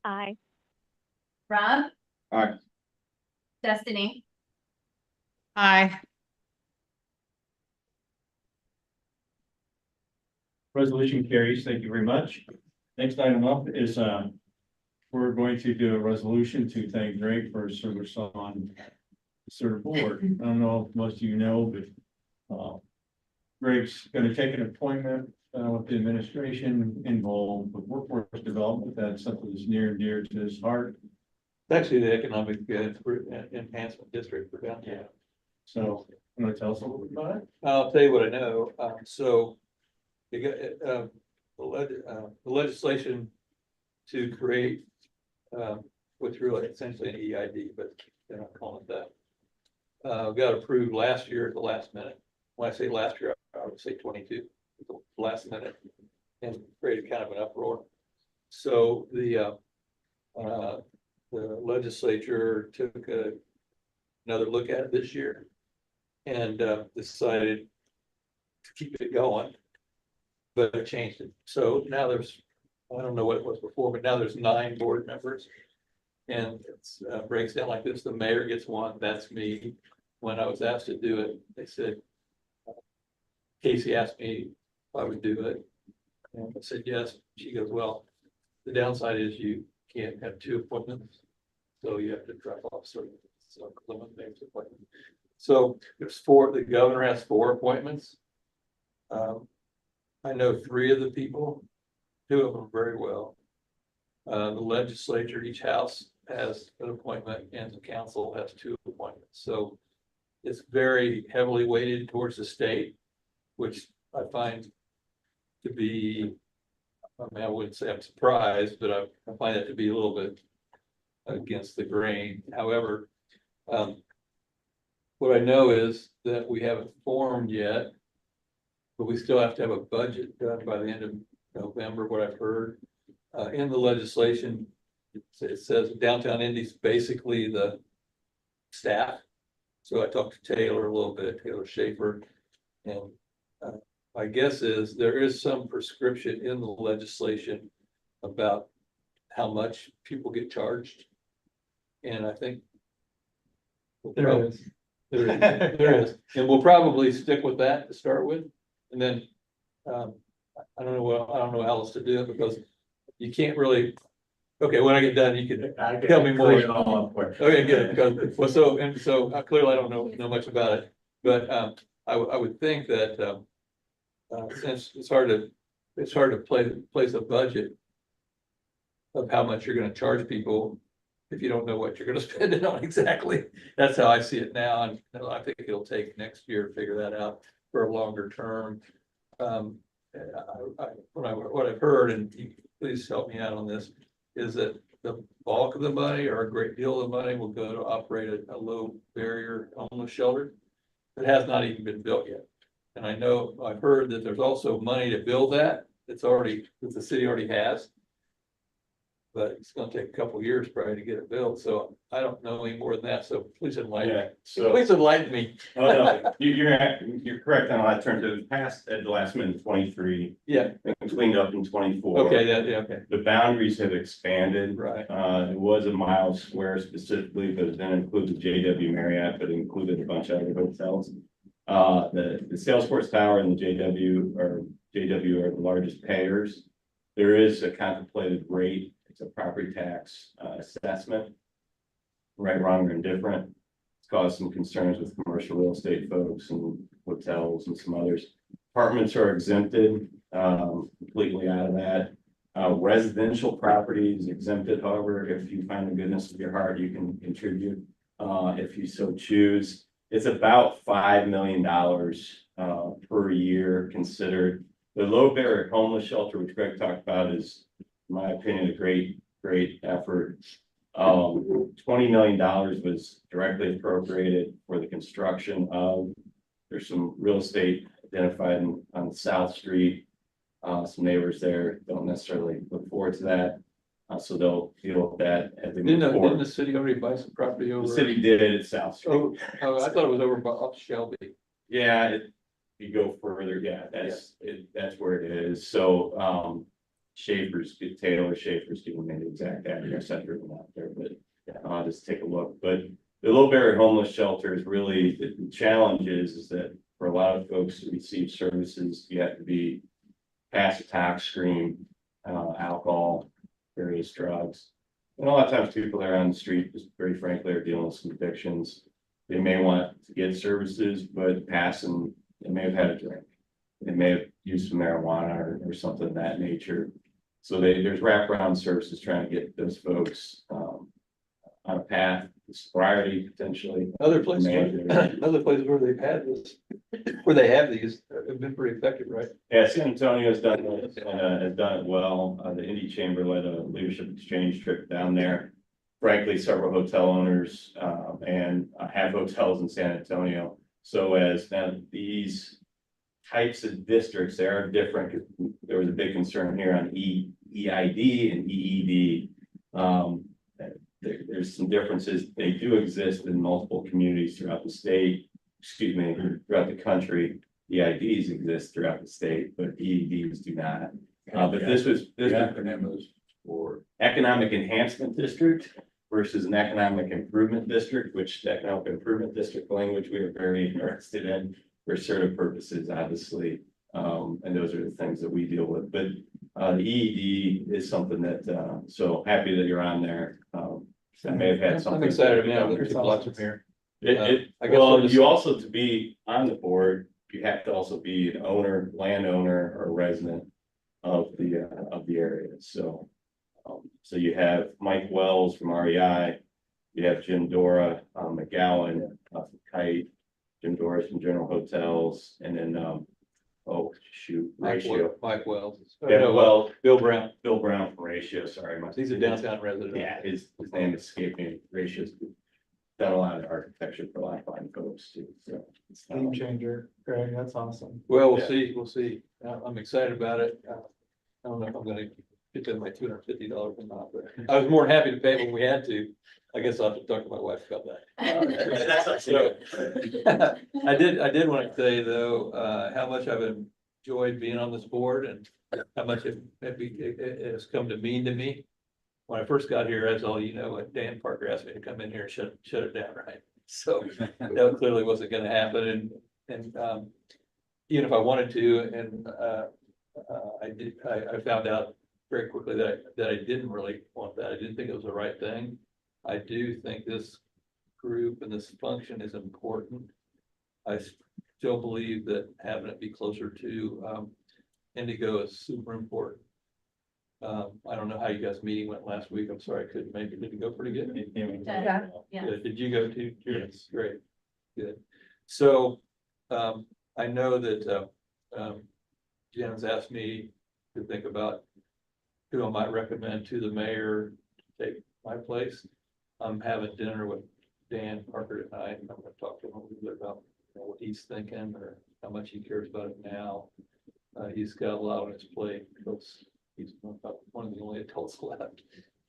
Aye. Rob. Aye. Destiny. Aye. Resolution carries. Thank you very much. Next item up is, we're going to do a resolution to thank Greg for his service on the CIRTA board. I don't know if most of you know, but Greg's gonna take an appointment with the administration involved with workforce development. That's something that's near and dear to his heart. It's actually the economic enhancement district for downtown. So I'm gonna tell us a little bit about it. I'll tell you what I know. So you got, the legislation to create, what's really essentially an EID, but they're not calling it that. Got approved last year at the last minute. When I say last year, I would say 22, the last minute, and created kind of an uproar. So the legislature took another look at it this year and decided to keep it going, but it changed it. So now there's, I don't know what it was before, but now there's 9 board members. And it breaks down like this. The mayor gets one, that's me. When I was asked to do it, they said, Casey asked me if I would do it. And I said, yes. She goes, well, the downside is you can't have 2 appointments. So you have to drop off certain, so limit names appointment. So there's 4, the governor has 4 appointments. I know 3 of the people, 2 of them very well. The legislature, each house has an appointment and the council has 2 appointments. So it's very heavily weighted towards the state, which I find to be, I mean, I wouldn't say I'm surprised, but I find that to be a little bit against the grain. However, what I know is that we haven't formed yet, but we still have to have a budget done by the end of November, what I've heard. In the legislation, it says downtown Indy's basically the staff. So I talked to Taylor a little bit, Taylor Schaefer, and my guess is there is some prescription in the legislation about how much people get charged. And I think There is. there is, and we'll probably stick with that to start with, and then I don't know how else to do it because you can't really. Okay, when I get done, you can tell me more. Okay, good. Because, well, so clearly I don't know much about it, but I would think that, since it's hard to place a budget of how much you're gonna charge people if you don't know what you're gonna spend it on exactly. That's how I see it now, and I think it'll take next year to figure that out for a longer term. What I've heard, and you please help me out on this, is that the bulk of the money or a great deal of the money will go to operate a low barrier homeless shelter that has not even been built yet. And I know, I've heard that there's also money to build that, that the city already has. But it's gonna take a couple of years probably to get it built, so I don't know any more than that, so please enlighten me. Please enlighten me. Oh, no, you're correct on all that terms. It was passed at the last minute in 23. Yeah, And cleaned up in 24. okay, yeah, okay, The boundaries have expanded. right. It was a mile square specifically, but it then included JW Marriott, but it included a bunch of other hotels. The Salesforce Tower and the JW are the largest payers. There is a contemplated rate. It's a property tax assessment. Right, wrong, or indifferent. It's caused some concerns with commercial real estate folks and hotels and some others. Apartments are exempted completely out of that. Residential property is exempted. However, if you find the goodness of your heart, you can contribute if you so choose. It's about $5 million per year considered. The low barrier homeless shelter, which Greg talked about, is, in my opinion, a great effort. $20 million was directly appropriated for the construction of. There's some real estate identified on South Street. Some neighbors there don't necessarily look forward to that. So they'll deal with that as they move Didn't forward. the city already buy some property over? The city did it at South Street. Oh, I thought it was over by up Shelby. Yeah, you go further, yeah, that's where it is. So, Taylor Schaefer's giving me the exact address. I've driven out there, but I'll just take a look. But the low barrier homeless shelter is really, the challenge is that for a lot of folks to receive services, you have to be past a tox screen, alcohol, various drugs. And a lot of times people that are on the street, just very frankly, are dealing with some addictions. They may want to get services, but passing, they may have had a drink. They may have used some marijuana or something of that nature. So there's wraparound services trying to get those folks on a path to sobriety potentially. Other places where they've had this, where they have these, have been pretty effective, right? Yeah, San Antonio has done it well. The Indy Chamber led a leadership exchange trip down there. Frankly, several hotel owners and have hotels in San Antonio. So as now these types of districts, they are different. There was a big concern here on EID and EED. There's some differences. They do exist in multiple communities throughout the state, throughout the country. EIDs exist throughout the state, but EEDs do not. But this was for Economic Enhancement District versus an Economic Improvement District, which the Economic Improvement District language we are very interested in for certain purposes, obviously. And those are the things that we deal with. But the EED is something that, so happy that you're on there. I may have had something. I'm excited, man. There's lots of here. You also, to be on the board, you have to also be an owner, landowner, or resident of the area. So, so you have Mike Wells from REI, you have Jim Dora, McGowan, from Kite, Jim Doris from General Hotels, and then, Ratio. Mike Wells. Yeah, well, Bill Brown. Bill Brown from Ratio, sorry. He's a downtown resident. Yeah, his name escaped me. Ratio's done a lot of architecture for a lot of fine folks too, so. Game changer, Greg, that's awesome. Well, we'll see. I'm excited about it. I don't know if I'm gonna get to my $250 or not, but I was more than happy to pay when we had to. I guess I'll have to talk to my wife about that. I did want to say though, how much I've enjoyed being on this board and how much it has come to mean to me. When I first got here, as all you know, Dan Parker asked me to come in here and shut it down, right? So that clearly wasn't gonna happen, and even if I wanted to, and I found out very quickly that I didn't really want that. I didn't think it was the right thing. I do think this group and this function is important. I still believe that having it be closer to, Indigo is super important. I don't know how you guys' meeting went last week. I'm sorry I couldn't make it. Did it go pretty good? Yeah. Good. Did you go too? Yes. Great. Good. So, I know that, Jen's asked me to think about who I might recommend to the mayor to take my place. I'm having dinner with Dan Parker tonight. I'm gonna talk to him a little bit about, what he's thinking or how much he cares about it now. He's got a lot on his plate because he's one of the only adults left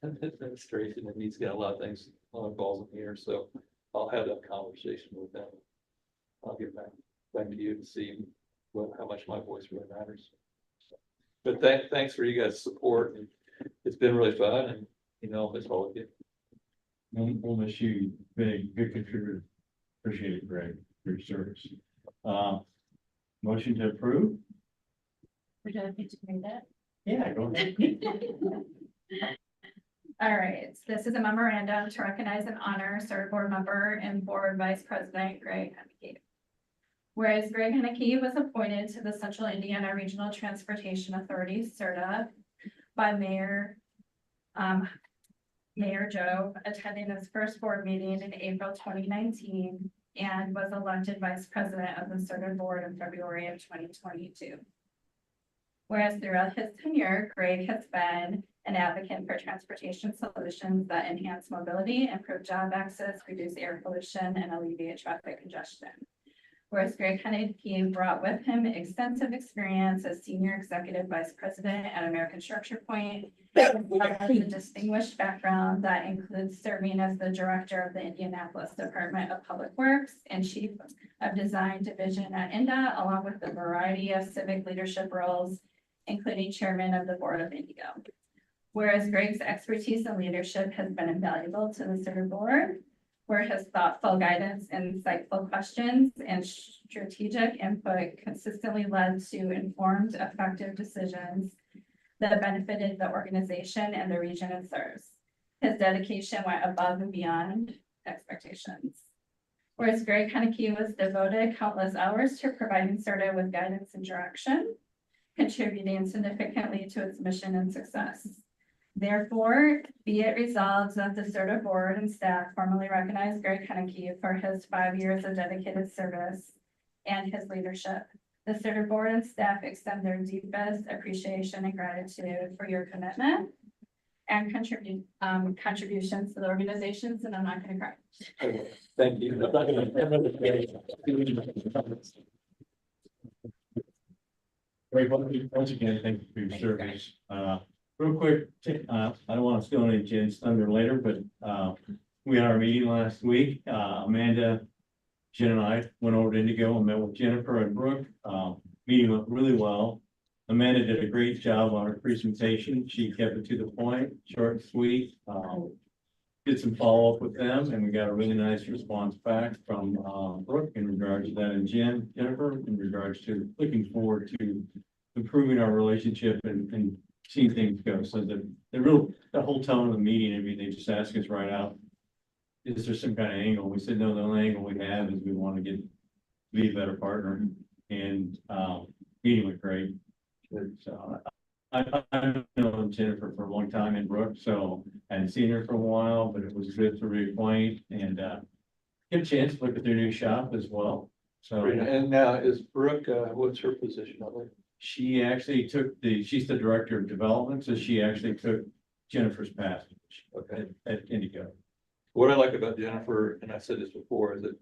in the administration, and he's got a lot of things, a lot of balls in the air. So I'll have that conversation with him. I'll get back to you to see how much my voice really matters. But thanks for you guys' support, and it's been really fun, and I'll miss all of you. We'll miss you. You've been a good contributor. Appreciate it, Greg, for your service. Motion to approve? Would you like me to read it? Yeah, go ahead. All right, this is a memorandum to recognize and honor CIRTA board member and board vice president Greg Henneke. Whereas Greg Henneke was appointed to the Central Indiana Regional Transportation Authority, CIRTA, by Mayor Joe, attending his first board meeting in April 2019, and was elected vice president of the CIRTA board in February of 2022. Whereas throughout his tenure, Greg has been an advocate for transportation solutions that enhance mobility, improve job access, reduce air pollution, and alleviate traffic congestion. Whereas Greg Henneke brought with him extensive experience as senior executive vice president at American Structure Point, a distinguished background that includes serving as the director of the Indianapolis Department of Public Works and chief of design division at INDA, along with a variety of civic leadership roles, including chairman of the board of Indigo. Whereas Greg's expertise and leadership has been invaluable to the CIRTA board, where his thoughtful guidance, insightful questions, and strategic input consistently led to informed, effective decisions that benefited the organization and the region it serves. His dedication went above and beyond expectations. Whereas Greg Henneke was devoted countless hours to providing CIRTA with guidance and direction, contributing significantly to its mission and success. Therefore, be it resolved that the CIRTA board and staff formally recognize Greg Henneke for his 5 years of dedicated service and his leadership. The CIRTA board and staff extend their deepest appreciation and gratitude for your commitment and contributions to the organizations, and I'm not going to cry. Thank you. Great, once again, thank you for your service. Real quick, I don't want to steal any Jen's thunder later, but we had our meeting last week. Amanda, Jen and I went over to Indigo and met with Jennifer and Brooke. Meeting went really well. Amanda did a great job on her presentation. She kept it to the point, short and sweet. Did some follow-up with them, and we got a really nice response back from Brooke in regards to that, and Jennifer in regards to looking forward to improving our relationship and seeing things go. So the whole tone of the meeting, I mean, they just asked us right out, is there some kind of angle? We said, no, the only angle we have is we want to be a better partner, and meeting went great. So I've known Jennifer for a long time in Brooke, so I hadn't seen her for a while, but it was good to reacquaint and get a chance to look at their new shop as well. So, and now is Brooke, what's her position on it? she actually she's the director of development, so she actually took Jennifer's path. Okay. At Indigo. What I like about Jennifer, and I said this before, is that,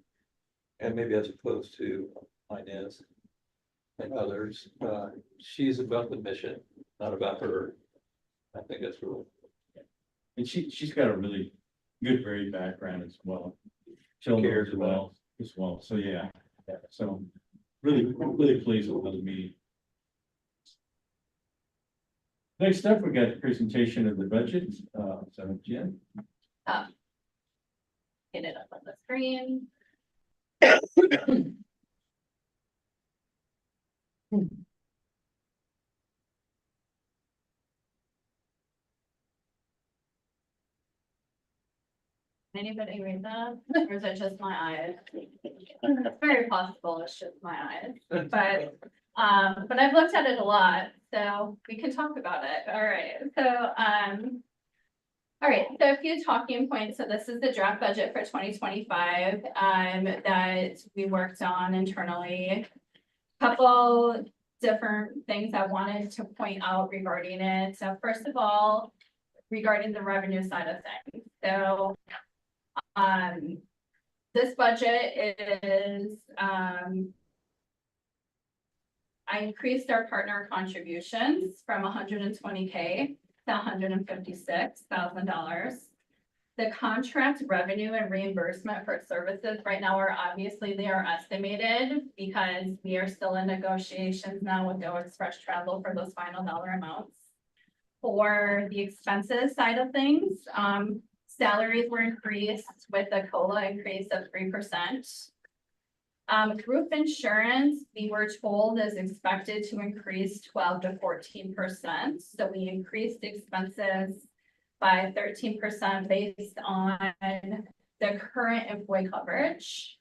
and maybe as opposed to Inez and others, she's about the mission, not about her. I think that's really. And she's got a really good, varied background as well. Children Cares as well, So yeah, so really pleased with the meeting. Next up, we got the presentation of the budget. So Jen. Get it up on the screen. Anybody read that? Or is it just my eyes? It's very possible it's just my eyes, but I've looked at it a lot, so we can talk about it. All right, all right, so a few talking points. So this is the draft budget for 2025 that we worked on internally. Couple different things I wanted to point out regarding it. So first of all, regarding the revenue side of things. So this budget is I increased our partner contributions from 120K to $156,000. The contract revenue and reimbursement for services right now are obviously they are estimated because we are still in negotiations now with Go Express Travel for those final dollar amounts. For the expenses side of things, salaries were increased with a COLA increase of 3%. Group insurance, we were told is expected to increase 12 to 14%. So we increased expenses by 13% based on the current employee coverage.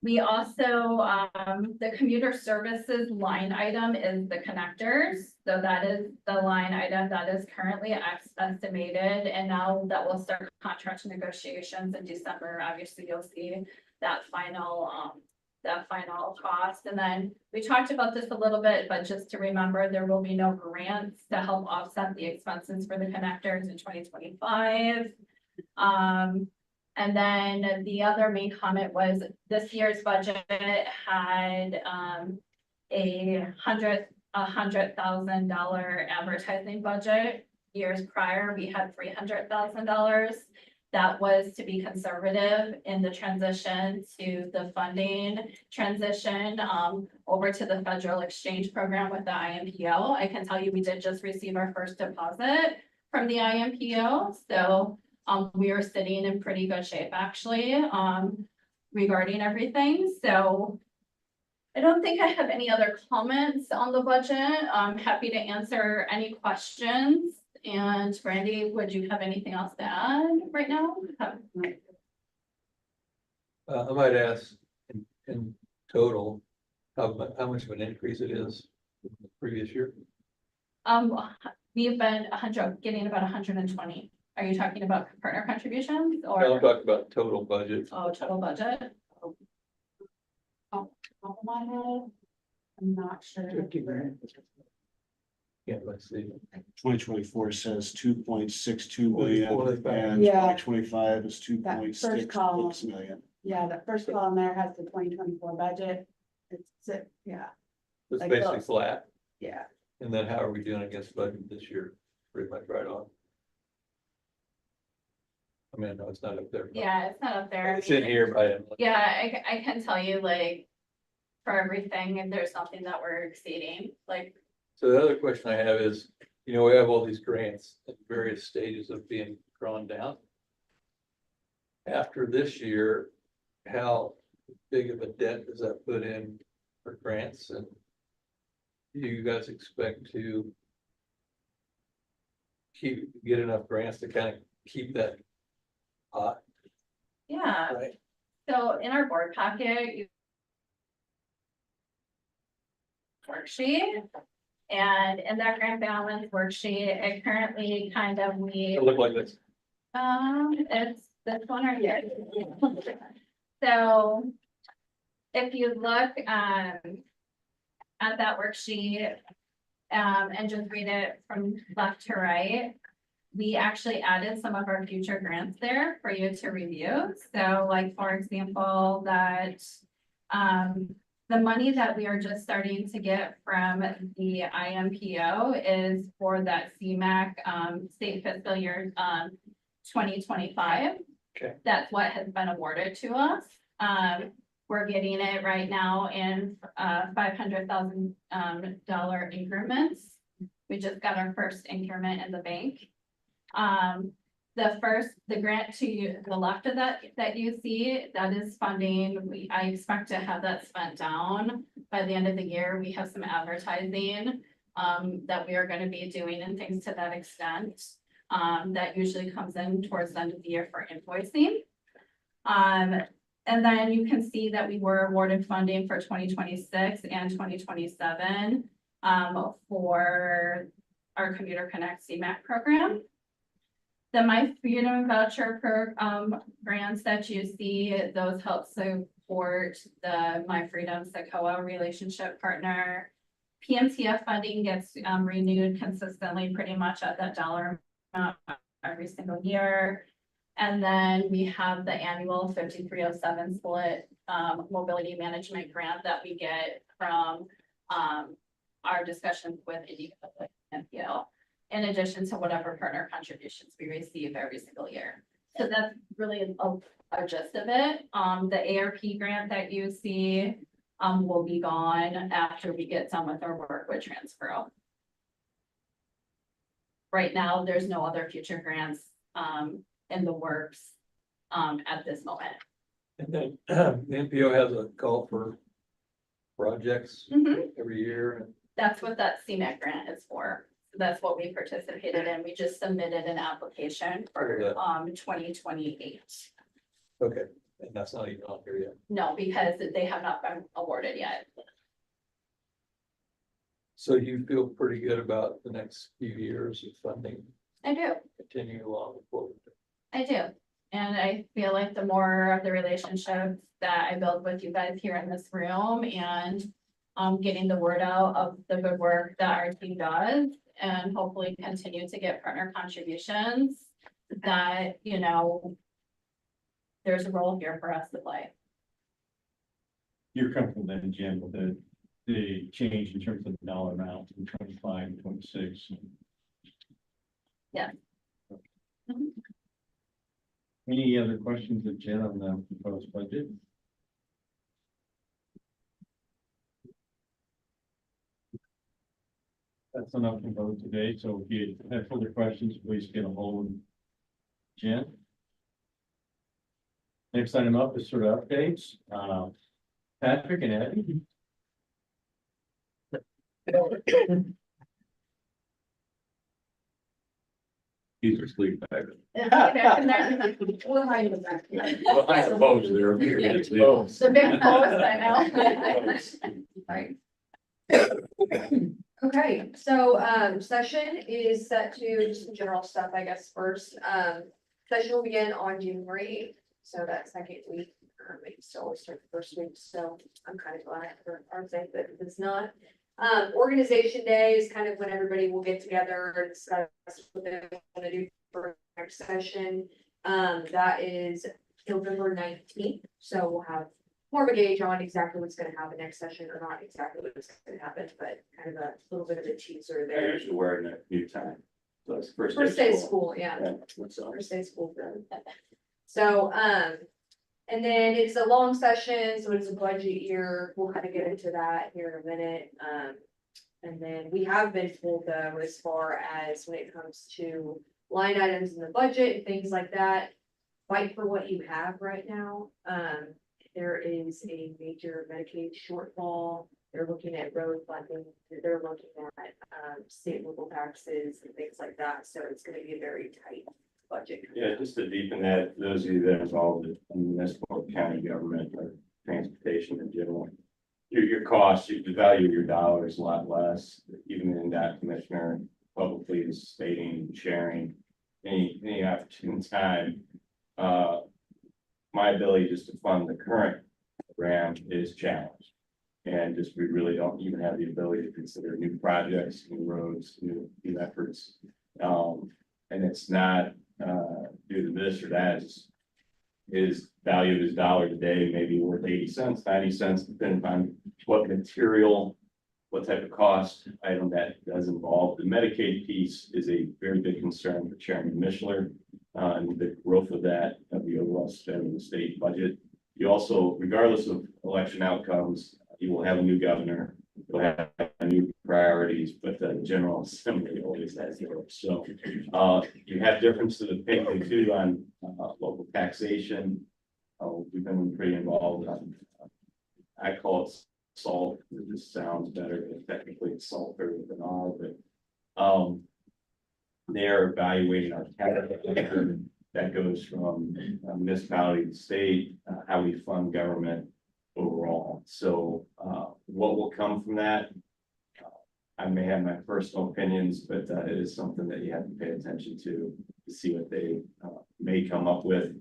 We also, the commuter services line item is the connectors. So that is the line item that is currently estimated. And now that we'll start contract negotiations in December, obviously you'll see that final cost. And then we talked about this a little bit, but just to remember, there will be no grants to help offset the expenses for the connectors in 2025. And then the other main comment was this year's budget had $100,000 advertising budget. Years prior, we had $300,000. That was to be conservative in the transition to the funding transition over to the federal exchange program with the IMPO. I can tell you we did just receive our first deposit from the IMPO. So we are sitting in pretty good shape actually regarding everything. So I don't think I have any other comments on the budget. I'm happy to answer any questions. And Brandy, would you have anything else to add right now? I might ask in total, how much of an increase it is from the previous year? We've been getting about 120. Are you talking about partner contributions or? No, I'm talking about total budget. Oh, total budget. Oh, top of my head, I'm not sure. Yeah, let's see. 2024 says 2.62 million and Yeah. 2025 is That first column. 2.66 million. Yeah, the first column there has the 2024 budget. It's, yeah, It's Like basically those. flat. yeah. And then how are we doing against budget this year? Pretty much right on. I mean, no, it's not up there. Yeah, it's not up there. It's in here, but I didn't look. Yeah, I can tell you like for everything, and there's nothing that we're exceeding, like, So the other question I have is, you know, we have all these grants at various stages of being drawn down. After this year, how big of a debt does that put in for grants, and do you guys expect to get enough grants to kind of keep that hot, yeah. right? So in our board packet, worksheet, and in that grant balance worksheet, it currently kind of It look like this. it's this one right here. So if you look at that worksheet and just read it from left to right, we actually added some of our future grants there for you to review. So like, for example, that the money that we are just starting to get from the IMPO is for that CMAQ state fiscal year 2025. Okay. That's what has been awarded to us. We're getting it right now in $500,000 increments. We just got our first increment in the bank. The grant to the left of that you see, that is funding. I expect to have that spent down by the end of the year. We have some advertising that we are going to be doing and things to that extent. that usually comes in towards the end of the year for invoicing. And then you can see that we were awarded funding for 2026 and 2027 for our Commuter Connect CMAC program. The My Freedom voucher grants that you see, those help support the My Freedom SEQOA relationship partner. PMTF funding gets renewed consistently, pretty much at that dollar amount every single year. And then we have the annual 5307 split mobility management grant that we get from our discussions with Indiana and NPL, in addition to whatever partner contributions we receive every single year. So that's really a gist of it. The ARP grant that you see will be gone after we get done with our work with Transfero. Right now, there's no other future grants in the works at this moment. And then the NPO has a call for projects every year. That's what that CMAC grant is for. That's what we participated in. We just submitted an application for 2028. Okay, and that's not even on here yet. No, because they have not been awarded yet. So you feel pretty good about the next few years of funding? I do. Continuing along with what we're doing. I do. And I feel like the more of the relationships that I build with you guys here in this room and getting the word out of the good work that our team does, and hopefully continue to get partner contributions, that, you know, there's a role here for us to play. You're comfortable then, Jim, with the change in terms of the dollar amount from 25 to 26? Yeah. Any other questions of Jen on the proposed budget? That's enough to vote today, so if you have further questions, please get a hold of Jen. Next item up is sort of updates. Patrick and Abby. He's asleep back. Behind Behind the post there. the big post, I know. Okay, so session is set to just some general stuff, I guess, first. Session will begin on January 8th, so that second week, maybe still always start the first week, so I'm kind of glad for our sake that it's not. Organization day is kind of when everybody will get together and discuss what they want to do for next session. That is November 19th, so we'll have more of a gauge on exactly what's going to happen next session, or not exactly what's going to happen, but kind of a little bit of a teaser I there. usually wear it at new time. So it's First day of school, yeah. First day of school. So, and then it's a long session, so it's a budget year. We'll kind of get into that here in a minute. And then we have been told though, as far as when it comes to line items in the budget and things like that, fight for what you have right now. There is a major Medicaid shortfall. They're looking at road funding. They're looking at state local taxes and things like that. So it's going to be a very tight budget. Yeah, just to deepen that, those of you that are involved in municipal county government or transportation in general, your costs, the value of your dollar is a lot less. Even in that commissioner publicly is stating, sharing any opportune time. My ability just to fund the current program is challenged. And just, we really don't even have the ability to consider new projects, new roads, new efforts. And it's not due to this or that. His value of his dollar today may be worth 80 cents, 90 cents, depending on what material, what type of cost item that does involve. The Medicaid piece is a very big concern for Chairman Mishler, and the growth of that, of the overall spend in the state budget. You also, regardless of election outcomes, you will have a new governor, you'll have new priorities, but the General Assembly always has yours. So you have difference to the opinion too on local taxation. We've been pretty involved on, I call it salt, it just sounds better, but technically it's sulfur with an R, but they're evaluating our capital that goes from municipality to state, how we fund government overall. So what will come from that? I may have my personal opinions, but it is something that you have to pay attention to see what they may come up with.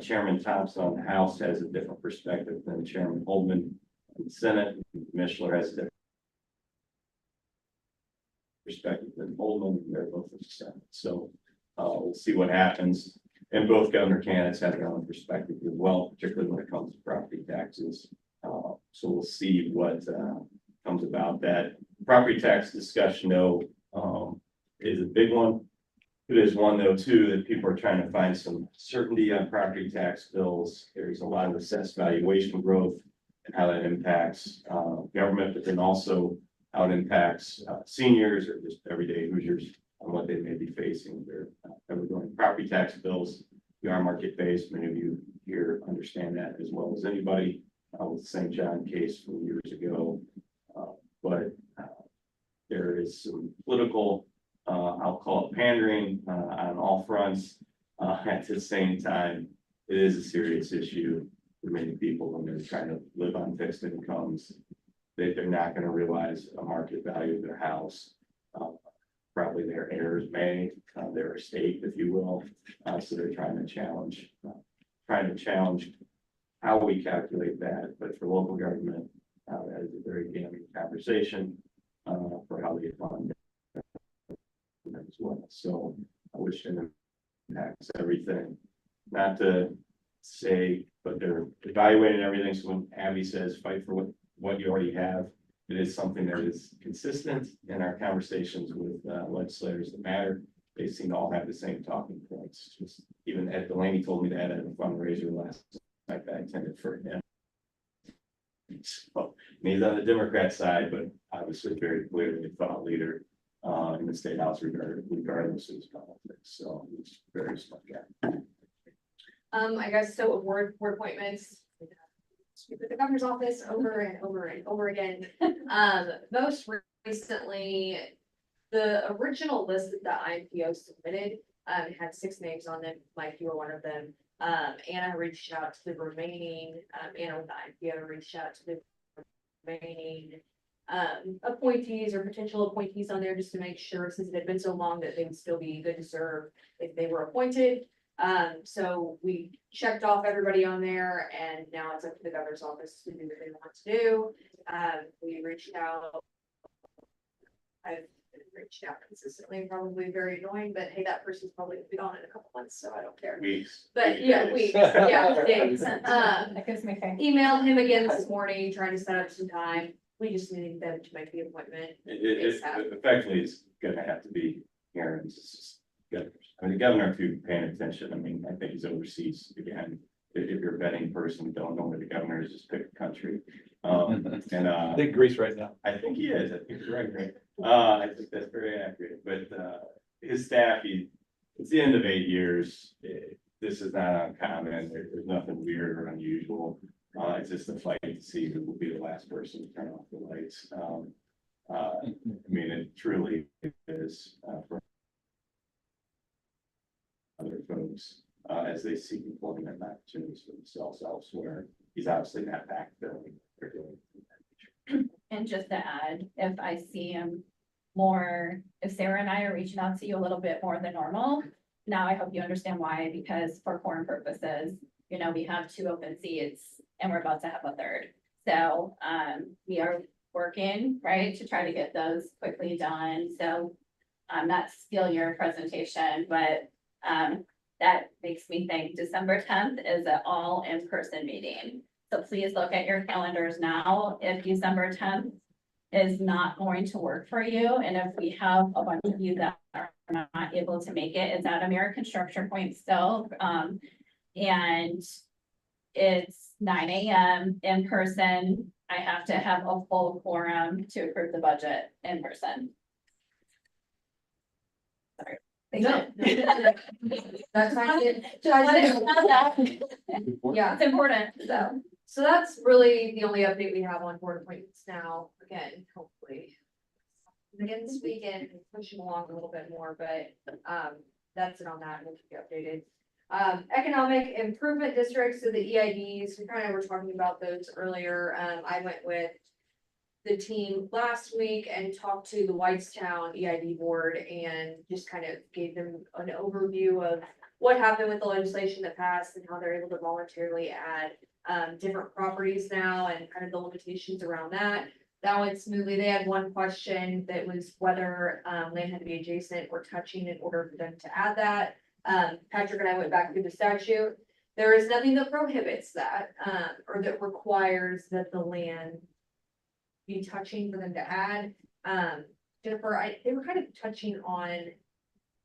Chairman Thompson on the House has a different perspective than Chairman Holdman in the Senate. Mishler has a different perspective than Holdman. They're both in the Senate. So we'll see what happens. And both governor candidates have their own perspective as well, particularly when it comes to property taxes. So we'll see what comes about that. Property tax discussion, though, is a big one. It is one, though, too, that people are trying to find some certainty on property tax bills. There's a lot of assessed valuation growth and how that impacts government, but then also how it impacts seniors or just everyday Hoosiers on what they may be facing. They're ever going property tax bills. We are market based. Many of you here understand that as well as anybody with the St. John case from years ago. But there is some political, I'll call it pandering on all fronts. At the same time, it is a serious issue for many people when they're trying to live on fixed incomes. They're not going to realize a market value of their house. Probably their heirs may, their estate, if you will. So they're trying to challenge how we calculate that. But for local government, that is a very damning conversation for how they fund as well. So I wish it impacts everything. Not to say, but they're evaluating everything. So when Abby says fight for what you already have, it is something that is consistent in our conversations with legislators that matter. They seem to all have the same talking points. Just even Ed Delaney told me that at a fundraiser last night that I attended for him. So, and he's on the Democrat side, but obviously very clearly a thought leader in the state house regardless of his politics. So he's very smart guy. I guess so. Board appointments. Speak with the governor's office over and over and over again. Most recently, the original list that the IMPO submitted had 6 names on them. Mike, you were one of them. Anna reached out to the remaining, Anna with the IMPO reached out to the remaining appointees or potential appointees on there just to make sure, since it had been so long, that they would still be good to serve if they were appointed. So we checked off everybody on there, and now it's up to the governor's office to do what they want to do. We reached out. I've reached out consistently, probably very annoying, but hey, that person's probably gonna be gone in a couple months, so I don't care. Weeks. But yeah, weeks, yeah, days. That gives me faith. Emailed him again this morning, trying to set up some time. We just need them to make the appointment. It effectively is gonna have to be Aaron's. It's just good. I mean, the governor, if you're paying attention, I mean, I think he's overseas again. If you're a betting person, don't know where the governor is, just pick a country. I think Greece right now. I think he is. I think you're right. I think that's very accurate. But his staff, it's the end of 8 years. This is not uncommon. There's nothing weird or unusual. It's just a fight to see who will be the last person to turn off the lights. I mean, it truly is for other folks as they seek employment opportunities for themselves elsewhere. He's obviously not backfilling. And just to add, if I see him more, if Sarah and I are reaching out to you a little bit more than normal, now I hope you understand why, because for quorum purposes, you know, we have 2 open seats and we're about to have a 3rd. So we are working, right, to try to get those quickly done. So not steal your presentation, but that makes me think December 10th is an all in-person meeting. So please look at your calendars now. If December 10th is not going to work for you, and if we have a bunch of you that are not able to make it, it's at American Structure Point still. And it's 9 a.m. in person. I have to have a full quorum to approve the budget in person. Sorry. No. That's fine. Yeah, It's important, so. So that's really the only update we have on board appointments now. Again, hopefully again this weekend, pushing along a little bit more, but, that's it on that, and we'll keep you updated. Economic improvement districts, so the EIDs, we kind of were talking about those earlier. I went with the team last week and talked to the Whitestown EID board and just kind of gave them an overview of what happened with the legislation that passed and how they're able to voluntarily add different properties now and kind of the limitations around that. That went smoothly. They had one question that was whether land had to be adjacent or touching in order for them to add that. Patrick and I went back through the statute. There is nothing that prohibits that, or that requires that the land be touching for them to add. Jennifer, they were kind of touching on,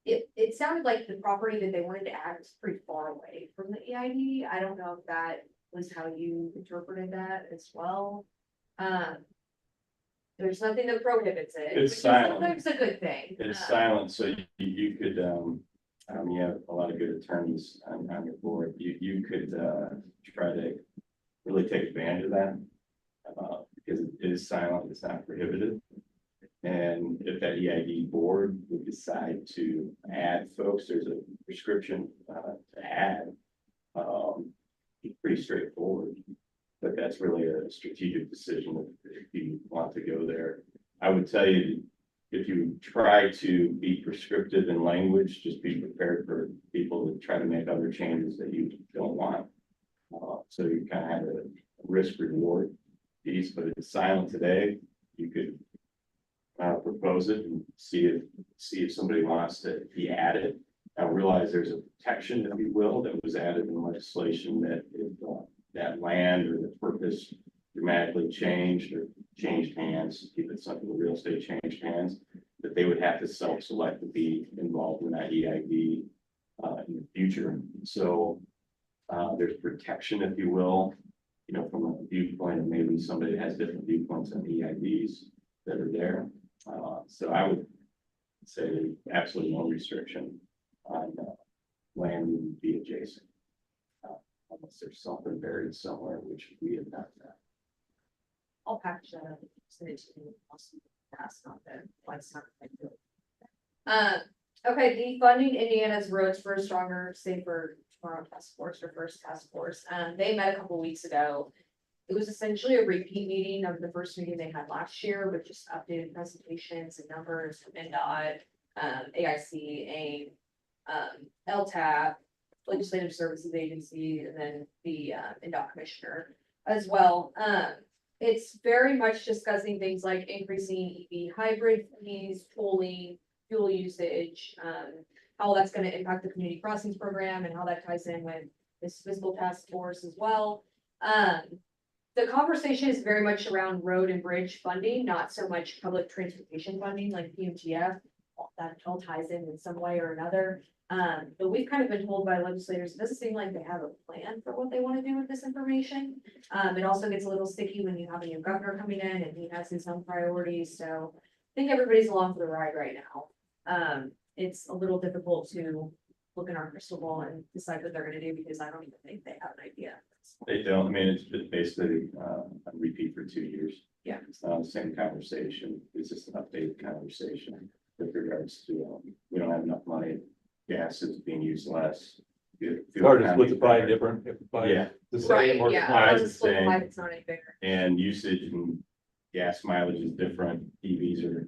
it sounded like the property that they wanted to add was pretty far away from the EID. I don't know if that was how you interpreted that as well. There's nothing that prohibits it. It's which is silent. Sometimes a good thing. It's silent, so you could, you have a lot of good attorneys on your board. You could, try to really take advantage of that. Because it is silent, it's not prohibited. And if that EID board would decide to add folks, there's a prescription, to add. It's pretty straightforward, but that's really a strategic decision if you want to go there. I would tell you, if you try to be prescriptive in language, just be prepared for people to try to make other changes that you don't want. So you kind of have a risk reward piece, but it's silent today. You could propose it and see if somebody wants to be added. I realize there's a protection, if you will, that was added in legislation that if that land or the purpose dramatically changed or changed hands, keep it simple, real estate changed hands, that they would have to self-select to be involved in that EID in the future. So there's protection, if you will, from a viewpoint of maybe somebody that has different viewpoints on EIDs that are there. So I would say absolutely no restriction on land would be adjacent. Unless there's something buried somewhere, which we have not found. I'll package that up. Send it to you. That's not the Whitestown. Okay, defunding Indiana's Roads for a Stronger, Safer Tomorrow Task Force or First Task Force. They met a couple weeks ago. It was essentially a repeat meeting of the first meeting they had last year, with just updated presentations and numbers from NDOT, AIC, AIM, LTAP, Legislative Services Agency, and then the NDOT Commissioner as well. It's very much discussing things like increasing EV hybrid fees, tolling, fuel usage, how that's going to impact the community crossings program, and how that ties in with this fiscal task force as well. The conversation is very much around road and bridge funding, not so much public transportation funding like PMTF. That all ties in some way or another. But we've kind of been told by legislators, it doesn't seem like they have a plan for what they want to do with this information. It also gets a little sticky when you have a new governor coming in and he has his own priorities. So I think everybody's along for the ride right now. It's a little difficult to look in our crystal ball and decide what they're going to do, because I don't even think they have an idea. They don't, I mean, it's been basically a repeat for 2 years. Yeah. It's not the same conversation. It's just an updated conversation with regards to, we don't have enough money. Gas is being used less. Or just with the pie different, if the pie Yeah. the same or the Yeah, pie Price it's is the same. it's not any bigger. And usage and gas mileage is different. EVs are,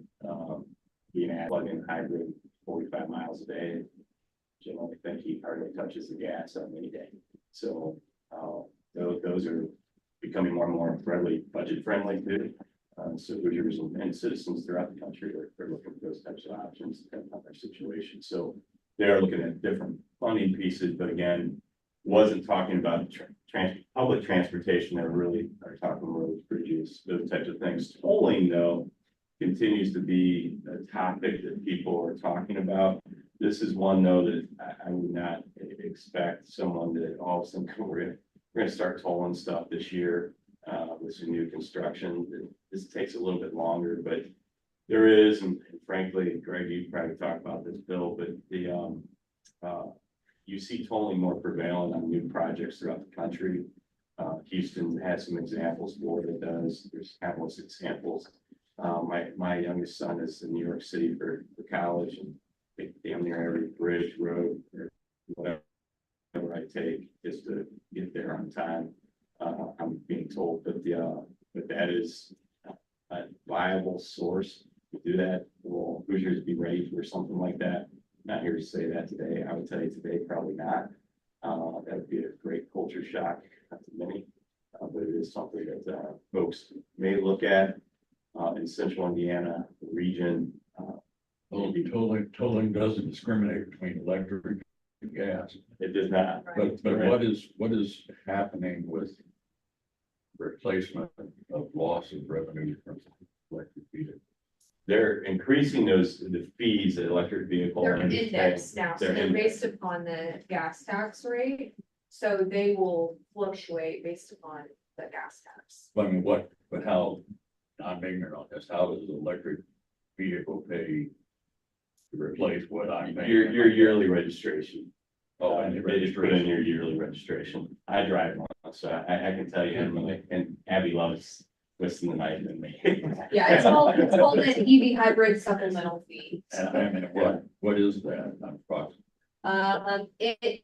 being added plug-in hybrid 45 miles a day. Generally think he hardly touches the gas on any day. So, those are becoming more and more friendly, budget friendly too. So Hoosiers and citizens throughout the country are looking for those types of options depending on their situation. So they're looking at different funding pieces, but again, wasn't talking about public transportation. They really are talking roads, bridges, those types of things. Tolling though continues to be a topic that people are talking about. This is one though that I would not expect someone that all of a sudden we're gonna start tolling stuff this year with some new construction. This takes a little bit longer, but there is, and frankly, Greg, you probably talk about this, Bill, but the you see tolling more prevalent on new projects throughout the country. Houston has some examples, Florida does, there's countless examples. My youngest son is in New York City for college and they damn near every bridge, road, or whatever I take just to get there on time. I'm being told that that is a viable source to do that. Will Hoosiers be ready for something like that? Not here to say that today. I would tell you today, probably not. That would be a great culture shock to many. But it is something that folks may look at in central Indiana region. Well, tolling doesn't discriminate between electric and gas. It does not. But what is happening with replacement of loss of revenue from electric vehicles? They're increasing the fees that electric vehicle. They're owners pay. indexed now, so They're they're indexed. based upon the gas tax rate. So they will fluctuate based upon the gas tax. I mean, but how, I'm ignorant on this, how does an electric vehicle pay to replace what I'm paying? Your yearly registration. Oh, and the They just put in registration. your yearly registration. I drive one, so I can tell you, and Abby loves listening to night and me. Yeah, it's called an EV hybrid supplemental fee. And I mean, what is that? I'm approximately.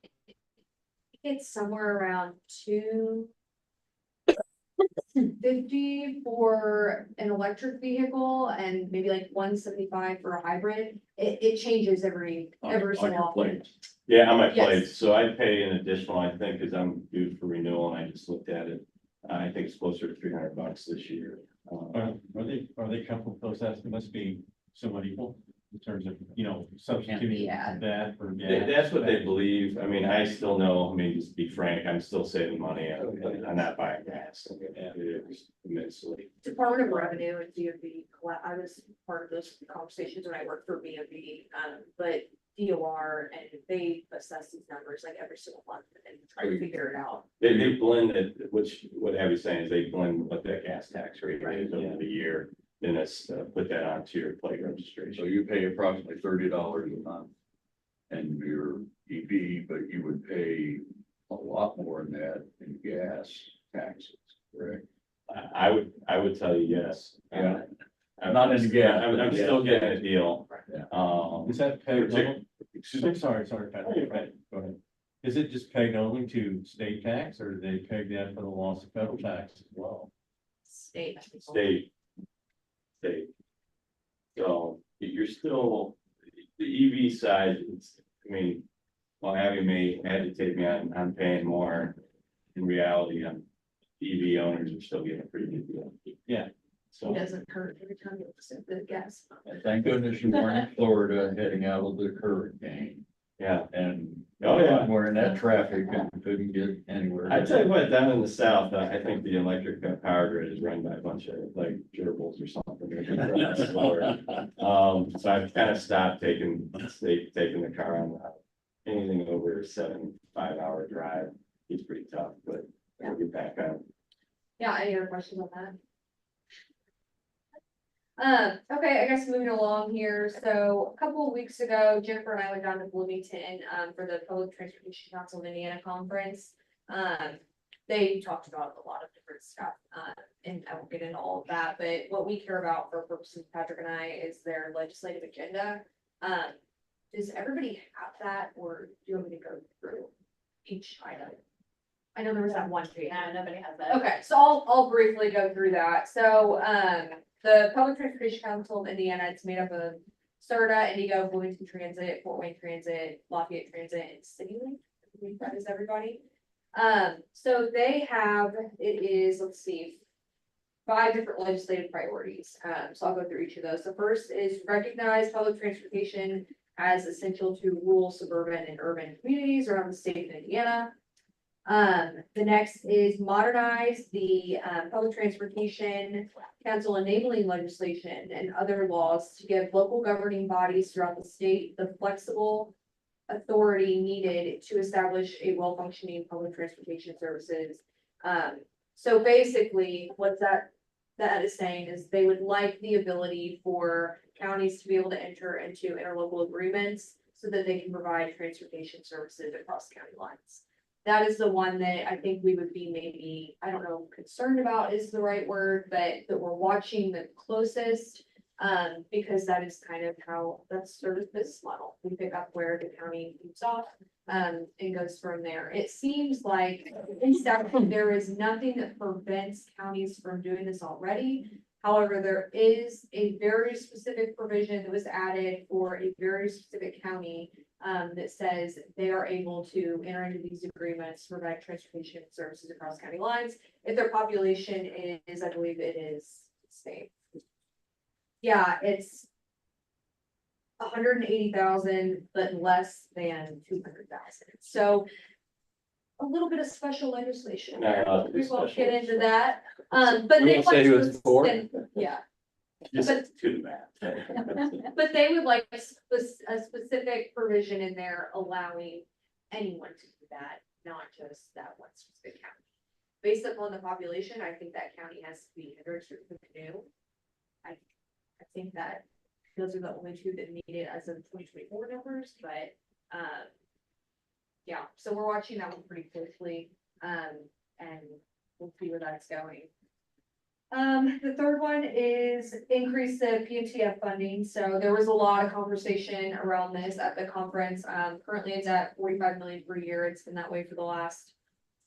It's somewhere around 250 for an electric vehicle and maybe like 175 for a hybrid. It changes every so on your often. plate. Yeah, on my Yes. plate, so I pay an additional, I think, because I'm due for renewal and I just looked at it. I think it's closer to $300 this year. Are they comfortable with those estimates being somewhat equal in terms of, substituting Yeah. that for gas? That's what they believe. I mean, I still know, I mean, just to be frank, I'm still saving money. I'm not buying gas. It's immensely. Department of Revenue and DOB, I was part of those conversations when I worked for BOB, but DOR and they assess these numbers like every single month and try to figure it out. They blend it, which what Abby's saying is they blend what that gas tax rate is over the year. Then it's put that onto your plate So registration. you pay approximately $30 a month. And your EV, but you would pay a lot more than that in gas taxes, correct? I would tell you yes. Yeah. Not in the gas. I'm still getting a deal. Is that pegged Partic- only? Excuse me? Sorry, Pat. Go ahead. Is it just pegged only to state tax or do they peg that for the loss of federal tax as well? State. State. So you're still, the EV side, it's, I mean, while Abby may agitate me on paying more, in reality, EV owners are still getting a pretty good deal. Yeah. It So, doesn't hurt every time you listen to the gas. And thank goodness you weren't in Florida heading out of the hurricane. yeah. And Oh, yeah. we're in that traffic and couldn't get anywhere. I tell you what, down in the south, I think the electric power grid is run by a bunch of like gerbils or something. They're just running slower. So I've kind of stopped taking the car on anything over a 5-hour drive. It's pretty tough, but I'll get back on. Yeah, any other questions on that? Okay, I guess moving along here, so a couple of weeks ago, Jennifer and I went down to Bloomington, for the Public Transportation Council of Indiana Conference. They talked about a lot of different stuff, and I won't get into all of that, but what we care about for purposes of Patrick and I is their legislative agenda. Does everybody have that, or do you want me to go through each item? I know there was that one page. Yeah, nobody has that. Okay, so I'll briefly go through that. So, the Public Transportation Council of Indiana, it's made up of CIRTA, Indigo, Bloomington Transit, Fort Wayne Transit, Lafayette Transit, and CityLink. I believe that is everybody. So they have, it is, let's see, 5 different legislative priorities. So I'll go through each of those. The first is recognize public transportation as essential to rural, suburban, and urban communities around the state of Indiana. The next is modernize the public transportation council enabling legislation and other laws to give local governing bodies throughout the state the flexible authority needed to establish a well-functioning public transportation services. So basically, what that is saying is they would like the ability for counties to be able to enter into interlocal agreements so that they can provide transportation services across county lines. that is the one that I think we would be maybe, I don't know, concerned about is the right word, but that we're watching the closest. Because that is kind of how, that's sort of business model. We pick up where the county leaves off, and goes from there. It seems like in statute, there is nothing that prevents counties from doing this already. However, there is a very specific provision that was added for a very specific county that says they are able to enter into these agreements, to provide transportation services across county lines. If their population is, I believe it is same. Yeah, it's 180,000, but less than 200,000. So a little bit of special legislation. No, We won't get into that. But We they won't say like who to it's for. yeah. Just But- to that. But they would like a specific provision in there allowing anyone to do that, not just that one specific county. Based upon the population, I think that county has to be registered for canoe. I think that those are the only two that need it as of 2024 numbers, but, yeah, so we're watching that one pretty closely, and we'll see where that's going. The third one is increase the PNTF funding. So there was a lot of conversation around this at the conference. Currently it's at 45 million per year. It's been that way for the last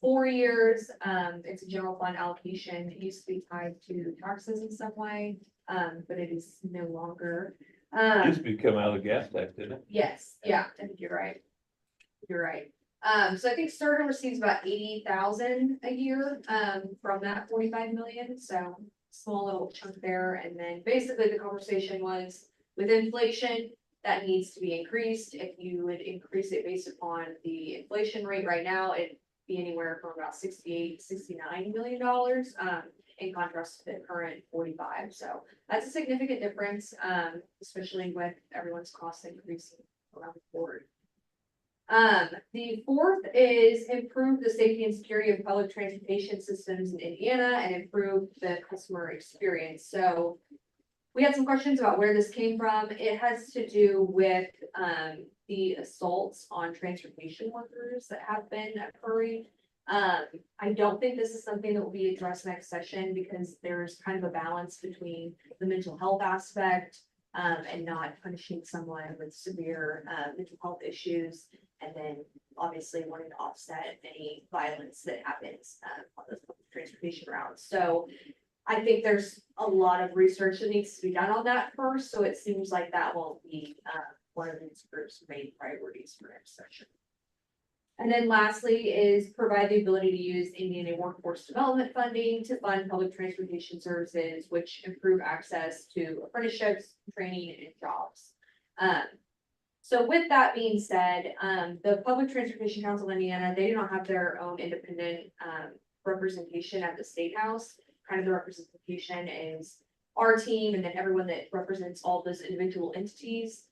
4 years. It's a general fund allocation. It used to be tied to taxes in some way, but it is no longer. Used to be coming out of the gas tax, didn't it? Yes, yeah, I think you're right. You're right. So I think CIRTA receives about 80,000 a year, from that 45 million, so small little chunk there. And then basically the conversation was with inflation, that needs to be increased. If you would increase it based upon the inflation rate right now, it'd be anywhere from about 68, 69 million dollars, in contrast to the current 45. So that's a significant difference, especially with everyone's costs increasing around the board. The fourth is improve the safety and security of public transportation systems in Indiana and improve the customer experience. So we had some questions about where this came from. It has to do with the assaults on transportation workers that have been occurring. I don't think this is something that will be addressed next session because there's kind of a balance between the mental health aspect and not punishing someone with severe mental health issues, and then obviously wanting to offset any violence that happens on those transportation routes. So I think there's a lot of research that needs to be done on that first, so it seems like that will be one of these groups' main priorities for next session. And then lastly is provide the ability to use Indiana workforce development funding to fund public transportation services, which improve access to apprenticeships, training, and jobs. So with that being said, the Public Transportation Council of Indiana, they do not have their own independent representation at the State House. Kind of the representation is our team and then everyone that represents all those individual entities.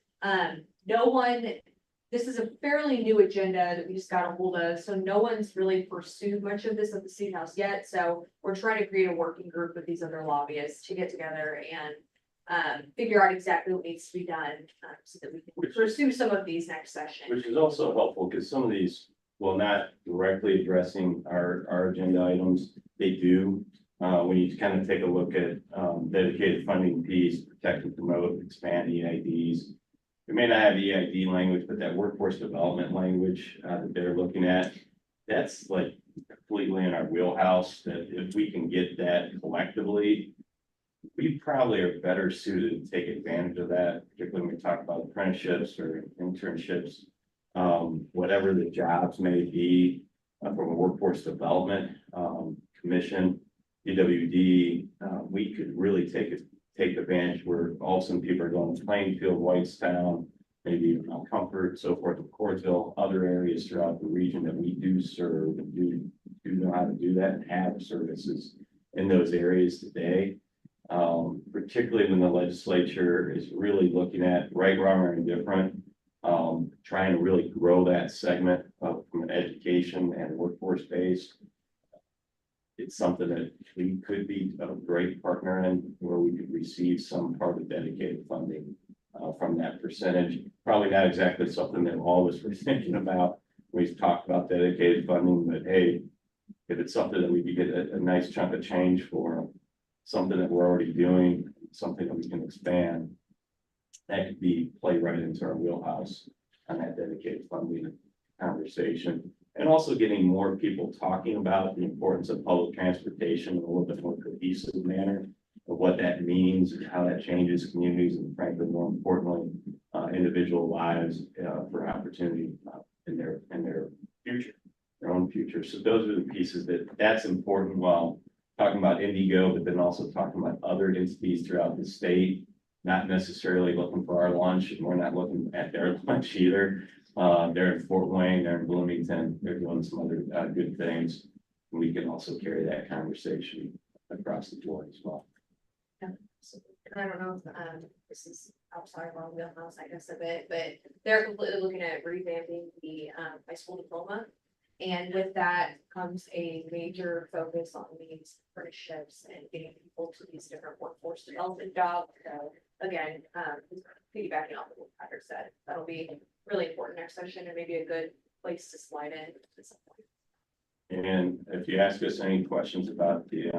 This is a fairly new agenda that we just got a hold of, so no one's really pursued much of this at the State House yet. So we're trying to create a working group with these other lobbyists to get together and figure out exactly what needs to be done so that we can pursue some of these next session. Which is also helpful because some of these, while not directly addressing our agenda items, they do. When you kind of take a look at dedicated funding piece, protect and promote, expand EIDs. We may not have EID language, but that workforce development language that they're looking at, that's like completely in our wheelhouse. That if we can get that collectively, we probably are better suited to take advantage of that, particularly when we talk about apprenticeships or internships, whatever the jobs may be from a workforce development commission, DWD, we could really take advantage where all of a sudden people are going to Plainfield, Whitestown, maybe even Mount Comfort, so forth, of Cordsville, other areas throughout the region that we do serve and do know how to do that and have services in those areas today. Particularly when the legislature is really looking at right, wrong, or indifferent, trying to really grow that segment from an education and workforce base. It's something that we could be a great partner in, where we could receive some part of dedicated funding from that percentage. Probably not exactly something that all of us were thinking about We've talked about dedicated funding, but hey, if it's something that we could get a nice chunk of change for, something that we're already doing, something that we can expand, that could be played right into our wheelhouse on that dedicated funding conversation. And also getting more people talking about the importance of public transportation in a little bit more cohesive manner of what that means and how that changes communities and frankly, more importantly, individual lives for opportunity in their future, their own future. So those are the pieces that's important while talking about Indigo, but then also talking about other entities throughout the state, not necessarily looking for our lunch, and we're not looking at their lunch either. They're in Fort Wayne, they're in Bloomington, they're doing some other good things. We can also carry that conversation across the board as well. And I don't know if this is outside of our wheelhouse, I guess, a bit, but they're completely looking at revamping the high school diploma. And with that comes a major focus on these apprenticeships and getting people to these different workforce development jobs. So again, piggybacking off of what Patrick said, that'll be really important next session and maybe a good place to slide in at some point. And if you ask us any questions about the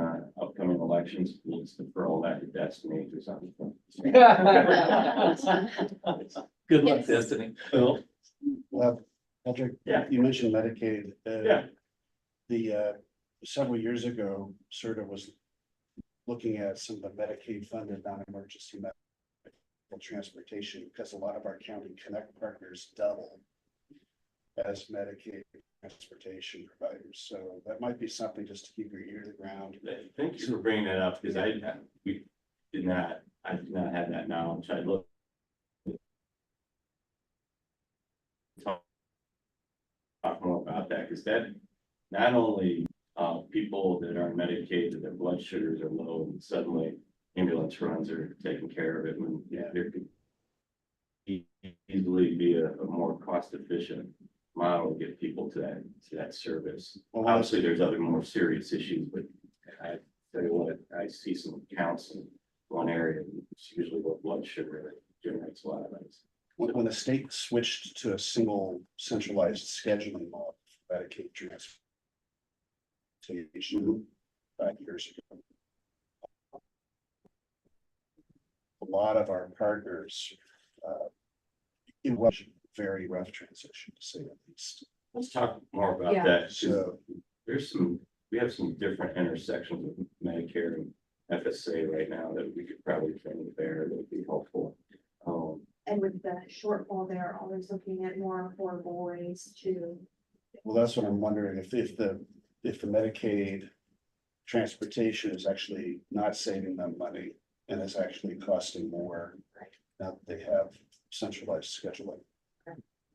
upcoming elections, we'll just defer all that to Destiny or something. Good luck, Destiny. Phil? Patrick, Yeah. you mentioned Medicaid. Yeah. Several years ago, CIRTA was looking at some of the Medicaid funded non-emergency medical transportation, because a lot of our county connect partners double as Medicaid transportation providers. So that might be something just to keep your ear to the ground. Thank you for bringing that up, because I did not have that knowledge. I looked. Talk more about that, because that not only people that are on Medicaid, that their blood sugars are low and suddenly ambulance runs are taking care of it, when there could easily be a more cost efficient model to get people to that service. Well, obviously there's other more serious issues, but I tell you what, I see some counts in one area, it's usually what blood sugar generates a lot of things. When the state switched to a single centralized scheduling model for Medicaid transportation 5 years ago, a lot of our partners, it was a very rough transition, to say the least. Let's talk more about Yeah. that. So We have some different intersections with Medicare and FSA right now that we could probably bring to bear that would be helpful. And with the shortfall there, always looking at more affordable ways to. well, that's what I'm wondering, if the Medicaid transportation is actually not saving them money and is actually costing more. Now that they have centralized scheduling.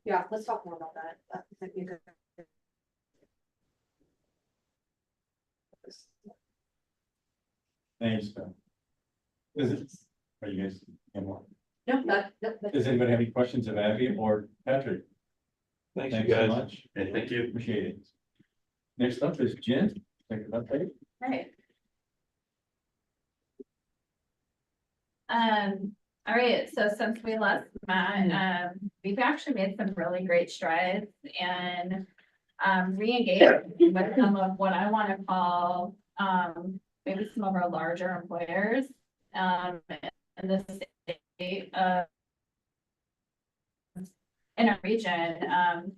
Yeah, let's talk more about that. That might be a good. Thanks, Phil. Are you guys, have more? No, that. Does anybody have any questions of Abby or Patrick? Thanks, you Thanks so guys. much. And thank you. Appreciate it. Next up is Jen. Take an update. Right. All right, so since we last met, we've actually made some really great strides in re-engaging with some of what I want to call maybe some of our larger employers in the state in our region.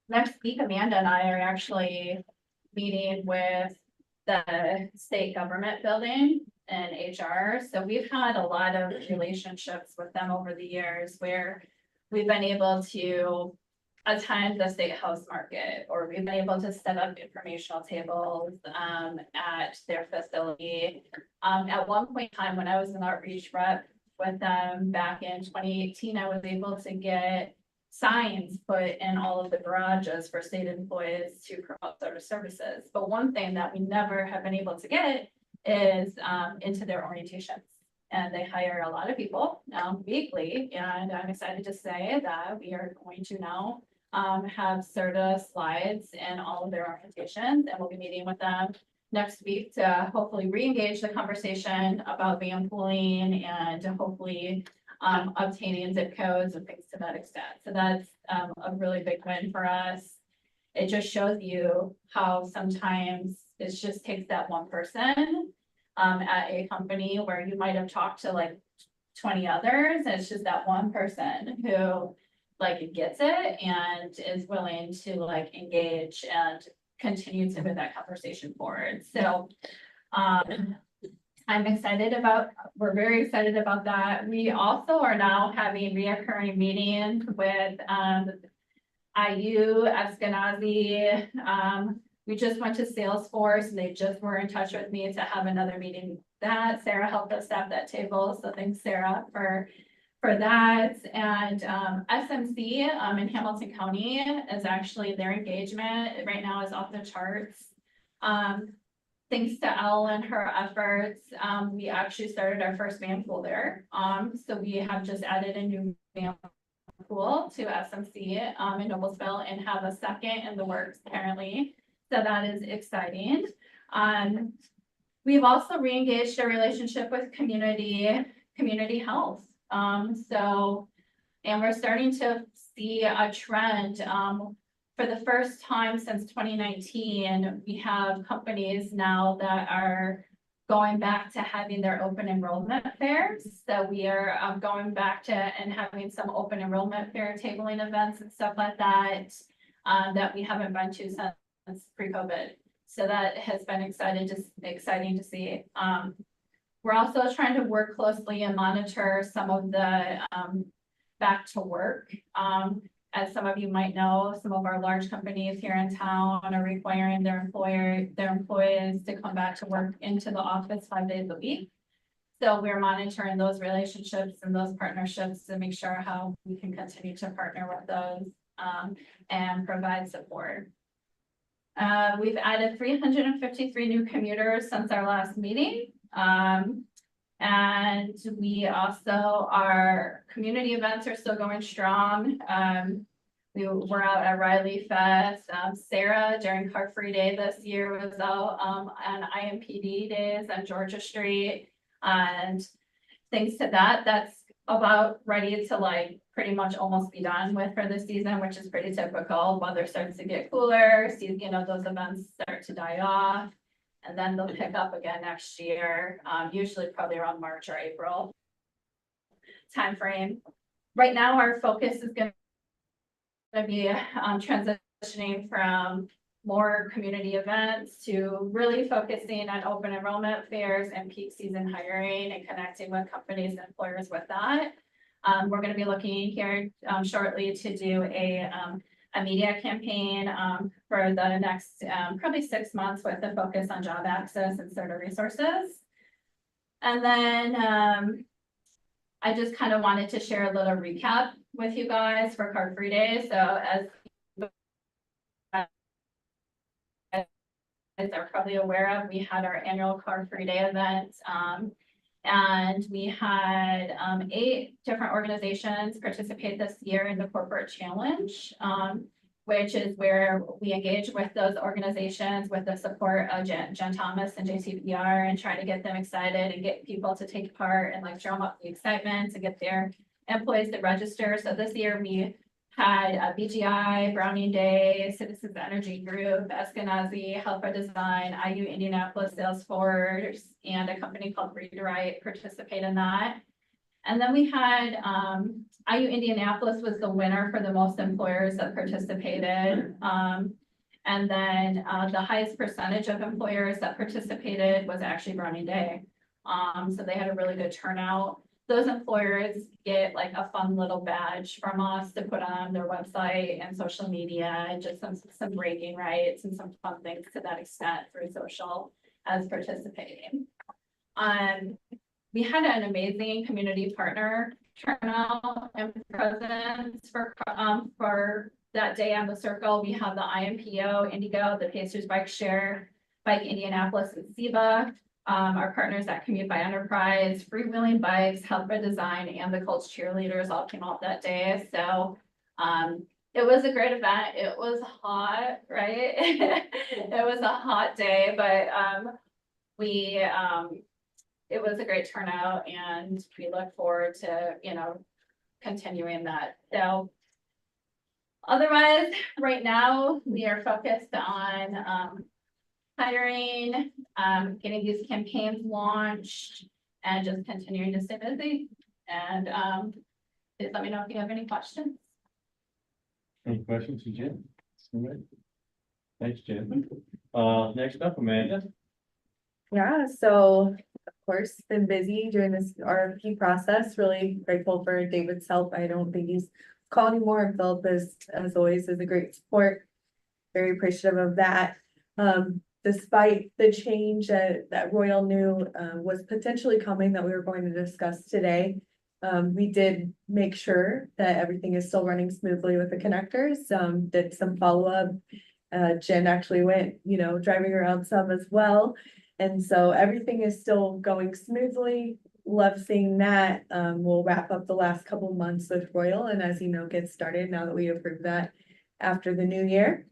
Next week, Amanda and I are actually meeting with the state government building and HR. So we've had a lot of relationships with them over the years where we've been able to attend the state house market, or we've been able to set up informational tables at their facility. At one point in time, when I was an outreach rep with them back in 2018, I was able to get signs put in all of the garages for state employees to promote their services. But one thing that we never have been able to get is into their orientations. And they hire a lot of people weekly, and I'm excited to say that we are going to now have CIRTA slides in all of their orientations, and we'll be meeting with them next week to hopefully re-engage the conversation about van pooling and to hopefully obtaining zip codes and things to that extent. So that's a really big win for us. It just shows you how sometimes it just takes that one person at a company where you might have talked to like 20 others, and it's just that one person who like gets it and is willing to like engage and continue to move that conversation forward. So we're very excited about that. We also are now having reoccurring meetings with IU, Eskenazi. We just went to Salesforce and they just were in touch with me to have another meeting. That Sarah helped us staff that table. So thanks, Sarah, for that. And SMC in Hamilton County is actually their engagement right now is off the charts. Thanks to Elle and her efforts, we actually started our first van pool there. So we have just added a new van pool to SMC in Noblesville and have a second in the works apparently. So that is exciting. We've also reengaged a relationship with community health. And we're starting to see a trend. For the first time since 2019, we have companies now that are going back to having their open enrollment fairs. So we are going back to and having some open enrollment fair tabling events and stuff like that that we haven't been to since pre-COVID. So that has been exciting to see. We're also trying to work closely and monitor some of the back to work. As some of you might know, some of our large companies here in town are requiring their employees to come back to work into the office 5 days a week. So we're monitoring those relationships and those partnerships to make sure how we can continue to partner with those and provide support. We've added 353 new commuters since our last meeting. And we also, our community events are still going strong. We were out at Riley Fest. Sarah during Car Free Day this year was out on IMPD days on Georgia Street. And thanks to that, that's about ready to like pretty much almost be done with for this season, which is pretty typical. Weather starts to get cooler, so those events start to die off. And then they'll pick up again next year, usually probably around March or April timeframe. Right now, our focus is going to be transitioning from more community events to really focusing on open enrollment fairs and peak season hiring and connecting with companies and employers with that. We're going to be looking here shortly to do a media campaign for the next probably 6 months with a focus on job access and CIRTA resources. And then I just kind of wanted to share a little recap with you guys for Car Free Day. So as are probably aware of, we had our annual Car Free Day event. And we had 8 different organizations participate this year in the corporate challenge, which is where we engage with those organizations with the support of Jen Thomas and JCPR and try to get them excited and get people to take part and like drum up the excitement to get their employees to register. So this year we had BGI, Browning Day, Citizens Energy Group, Eskenazi, Help by Design, IU Indianapolis, Salesforce, and a company called Read to Write participate in that. And then we had IU Indianapolis was the winner for the most employers that participated. And then the highest percentage of employers that participated was actually Browning Day. So they had a really good turnout. Those employers get like a fun little badge from us to put on their website and social media and just some bragging rights and some fun things to that extent through social as participating. We had an amazing community partner turnout and presence for that day on the circle. We have the IMPO, Indigo, the Pacers Bike Share, Bike Indianapolis, and SEBA. Our partners at Commute by Enterprise, Freewheeling Bikes, Help by Design, and the Colts cheerleaders all came out that day. So it was a great event. It was hot, right? It was a hot day, but we it was a great turnout and we look forward to, continuing that. So otherwise, right now, we are focused on hiring, getting these campaigns launched and just continuing to stay busy. And please let me know if you have any questions. Any questions for Jen? Anybody? Thanks, Jen. Next up, Amanda. Yeah, so of course, been busy during this RFP process, really grateful for David's help. I don't think he's called anymore. Philip as always, is a great support. Very appreciative of that. Despite the change that Royal knew was potentially coming that we were going to discuss today. We did make sure that everything is still running smoothly with the connectors, did some follow-up. Jen actually went, driving around some as well. And so everything is still going smoothly. Love seeing that. We'll wrap up the last couple months with Royal and as you know, get started now that we approved that after the new year.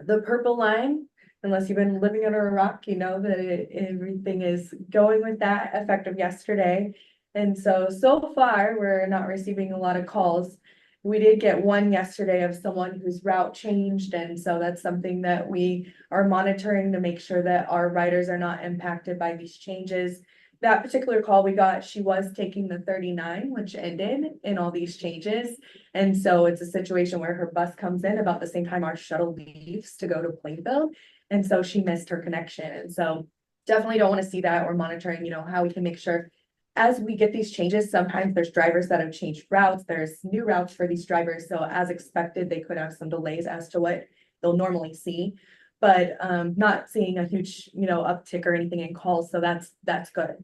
The purple line, unless you've been living under a rock, you know that everything is going with that effective yesterday. And so far, we're not receiving a lot of calls. We did get one yesterday of someone whose route changed, and so that's something that we are monitoring to make sure that our riders are not impacted by these changes. That particular call we got, she was taking the 39, which ended in all these changes. And so it's a situation where her bus comes in about the same time our shuttle leaves to go to Plainville. And so she missed her connection. And so definitely don't want to see that. We're monitoring, how we can make sure as we get these changes, sometimes there's drivers that have changed routes. There's new routes for these drivers. So as expected, they could have some delays as to what they'll normally see. But not seeing a huge, uptick or anything in calls. So that's good.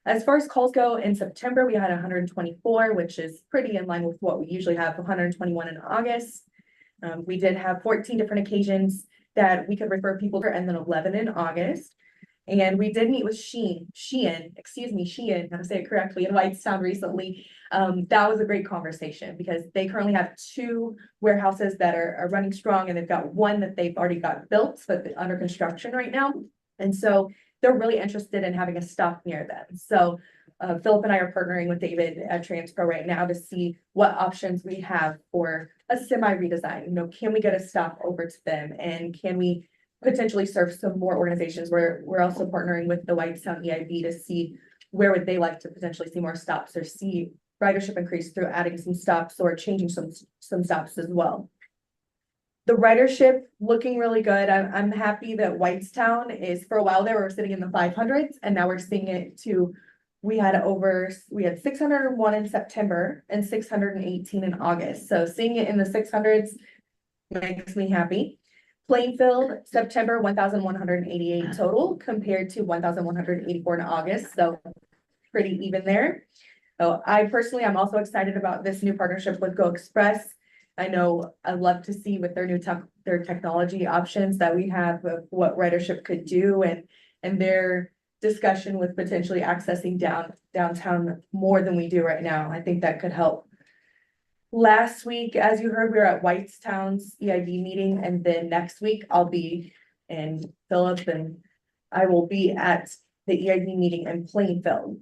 As far as calls go, in September, we had 124, which is pretty in line with what we usually have, 121 in August. We did have 14 different occasions that we could refer people to, and then 11 in August. And we did meet with Sheehan, how to say it correctly, in Whitestown recently. That was a great conversation because they currently have 2 warehouses that are running strong, and they've got one that they've already got built, but under construction right now. And so they're really interested in having a stop near them. So Philip and I are partnering with David at TransPro right now to see what options we have for a semi redesign. Can we get a stop over to them, and can we potentially serve some more organizations? We're also partnering with the Whitestown EIB to see where would they like to potentially see more stops or see ridership increase through adding some stops or changing some stops as well. The ridership looking really good. I'm happy that Whitestown is, for a while there, we were sitting in the 500s, and now we're seeing it to, we had 601 in September and 618 in August. So seeing it in the 600s makes me happy. Plainfield, September, 1,188 total compared to 1,184 in August. So pretty even there. So I personally, I'm also excited about this new partnership with Go Express. I know I'd love to see with their new their technology options that we have of what ridership could do, and their discussion with potentially accessing downtown more than we do right now. I think that could help. Last week, as you heard, we were at Whitestown's EIB meeting, and then next week I'll be in Philip, and I will be at the EIB meeting in Plainfield.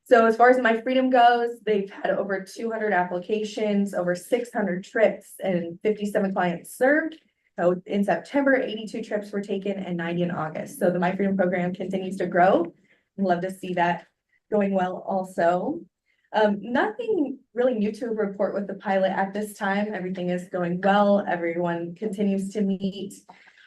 So as far as My Freedom goes, they've had over 200 applications, over 600 trips, and 57 clients served. So in September, 82 trips were taken and 90 in August. So the My Freedom program continues to grow. I'd love to see that going well also. Nothing really new to report with the pilot at this time. Everything is going well. Everyone continues to meet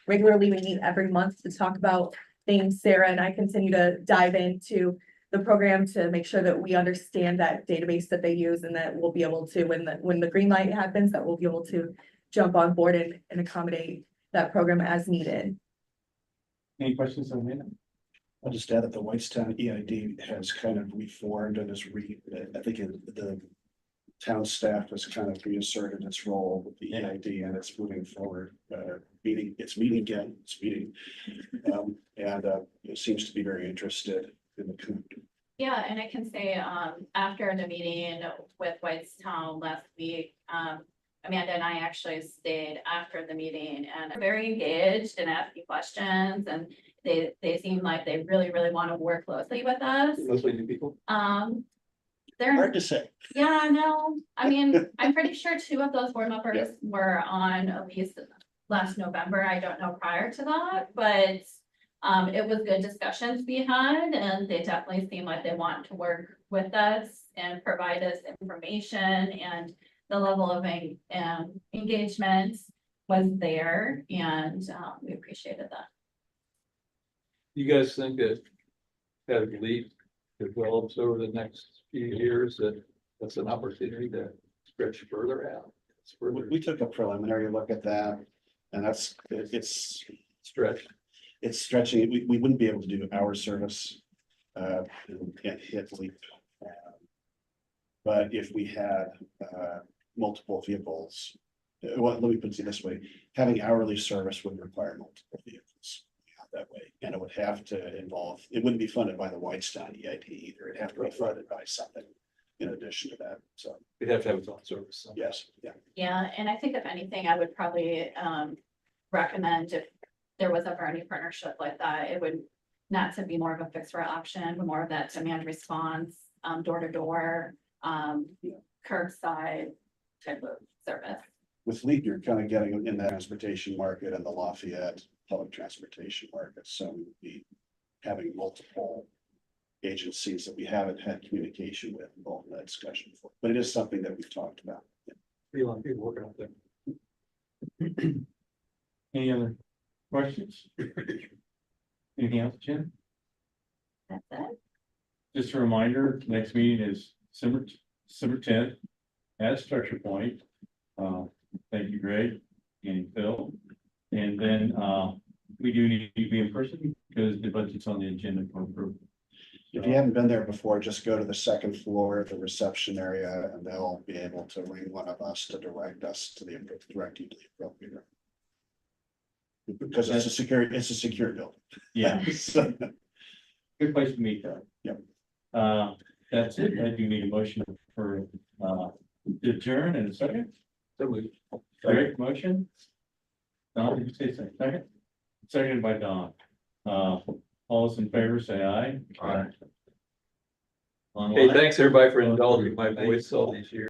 regularly. We meet every month to talk about things. Sarah and I continue to dive into the program to make sure that we understand that database that they use, and that we'll be able to, when the green light happens, that we'll be able to jump on board and accommodate that program as needed. Any questions on that? I'll just add that the Whitestown EID has kind of reformed and I think the town staff has kind of reasserted its role with the EID, and it's moving forward, it's meeting again, and it seems to be very interested in the community. Yeah, and I can say, after the meeting with Whitestown last week, Amanda and I actually stayed after the meeting and are very engaged and asking questions, and they seem like they really, really want to work closely with us. Mostly new people. They're, Hard to say. yeah, no, I mean, I'm pretty sure 2 of those board members were on at least last November. I don't know prior to that, but it was good discussions we had, and they definitely seem like they want to work with us and provide us information, and the level of engagement was there, and we appreciated that. You guys think that as LEAP develops over the next few years, that's an opportunity to stretch further out? We took a preliminary look at that, and it's Stretched. it's stretching. We wouldn't be able to do our service. And hit LEAP. But if we had multiple vehicles, well, let me put it this way, having hourly service would require multiple vehicles. That way, and it would have to involve, it wouldn't be funded by the Whitestone EIP either. It'd have to be funded by something in addition to that. So, It'd have to have its own service. So. yes, yeah. Yeah, and I think if anything, I would probably recommend if there was ever any partnership like that, it would not to be more of a fixed rate option, but more of that demand response, door to door, curbside type of service. With LEAP, you're kind of getting in that transportation market and the Lafayette public transportation market. So we would be having multiple agencies that we haven't had communication with involved in that discussion before. But it is something that we've talked about. Pretty long people working out there. Any other questions? Anything else, Jen? That's it. Just a reminder, next meeting is December 10th at Structure Point. Thank you, Greg and Phil. And then we do need to be in person because the budget's on the agenda for approval. If you haven't been there before, just go to the second floor, the reception area, and they'll be able to ring one of us to direct us to direct you to the appropriate room. Because it's a secure building. Yeah, So, good place to meet though. Yep. That's it. I do need a motion for to adjourn in a second. So we Greg, motion. Don, did you say second? Second? Seconded by Don. All those in favor, say aye. Aye. Hey, thanks everybody for indulging my voice all these years.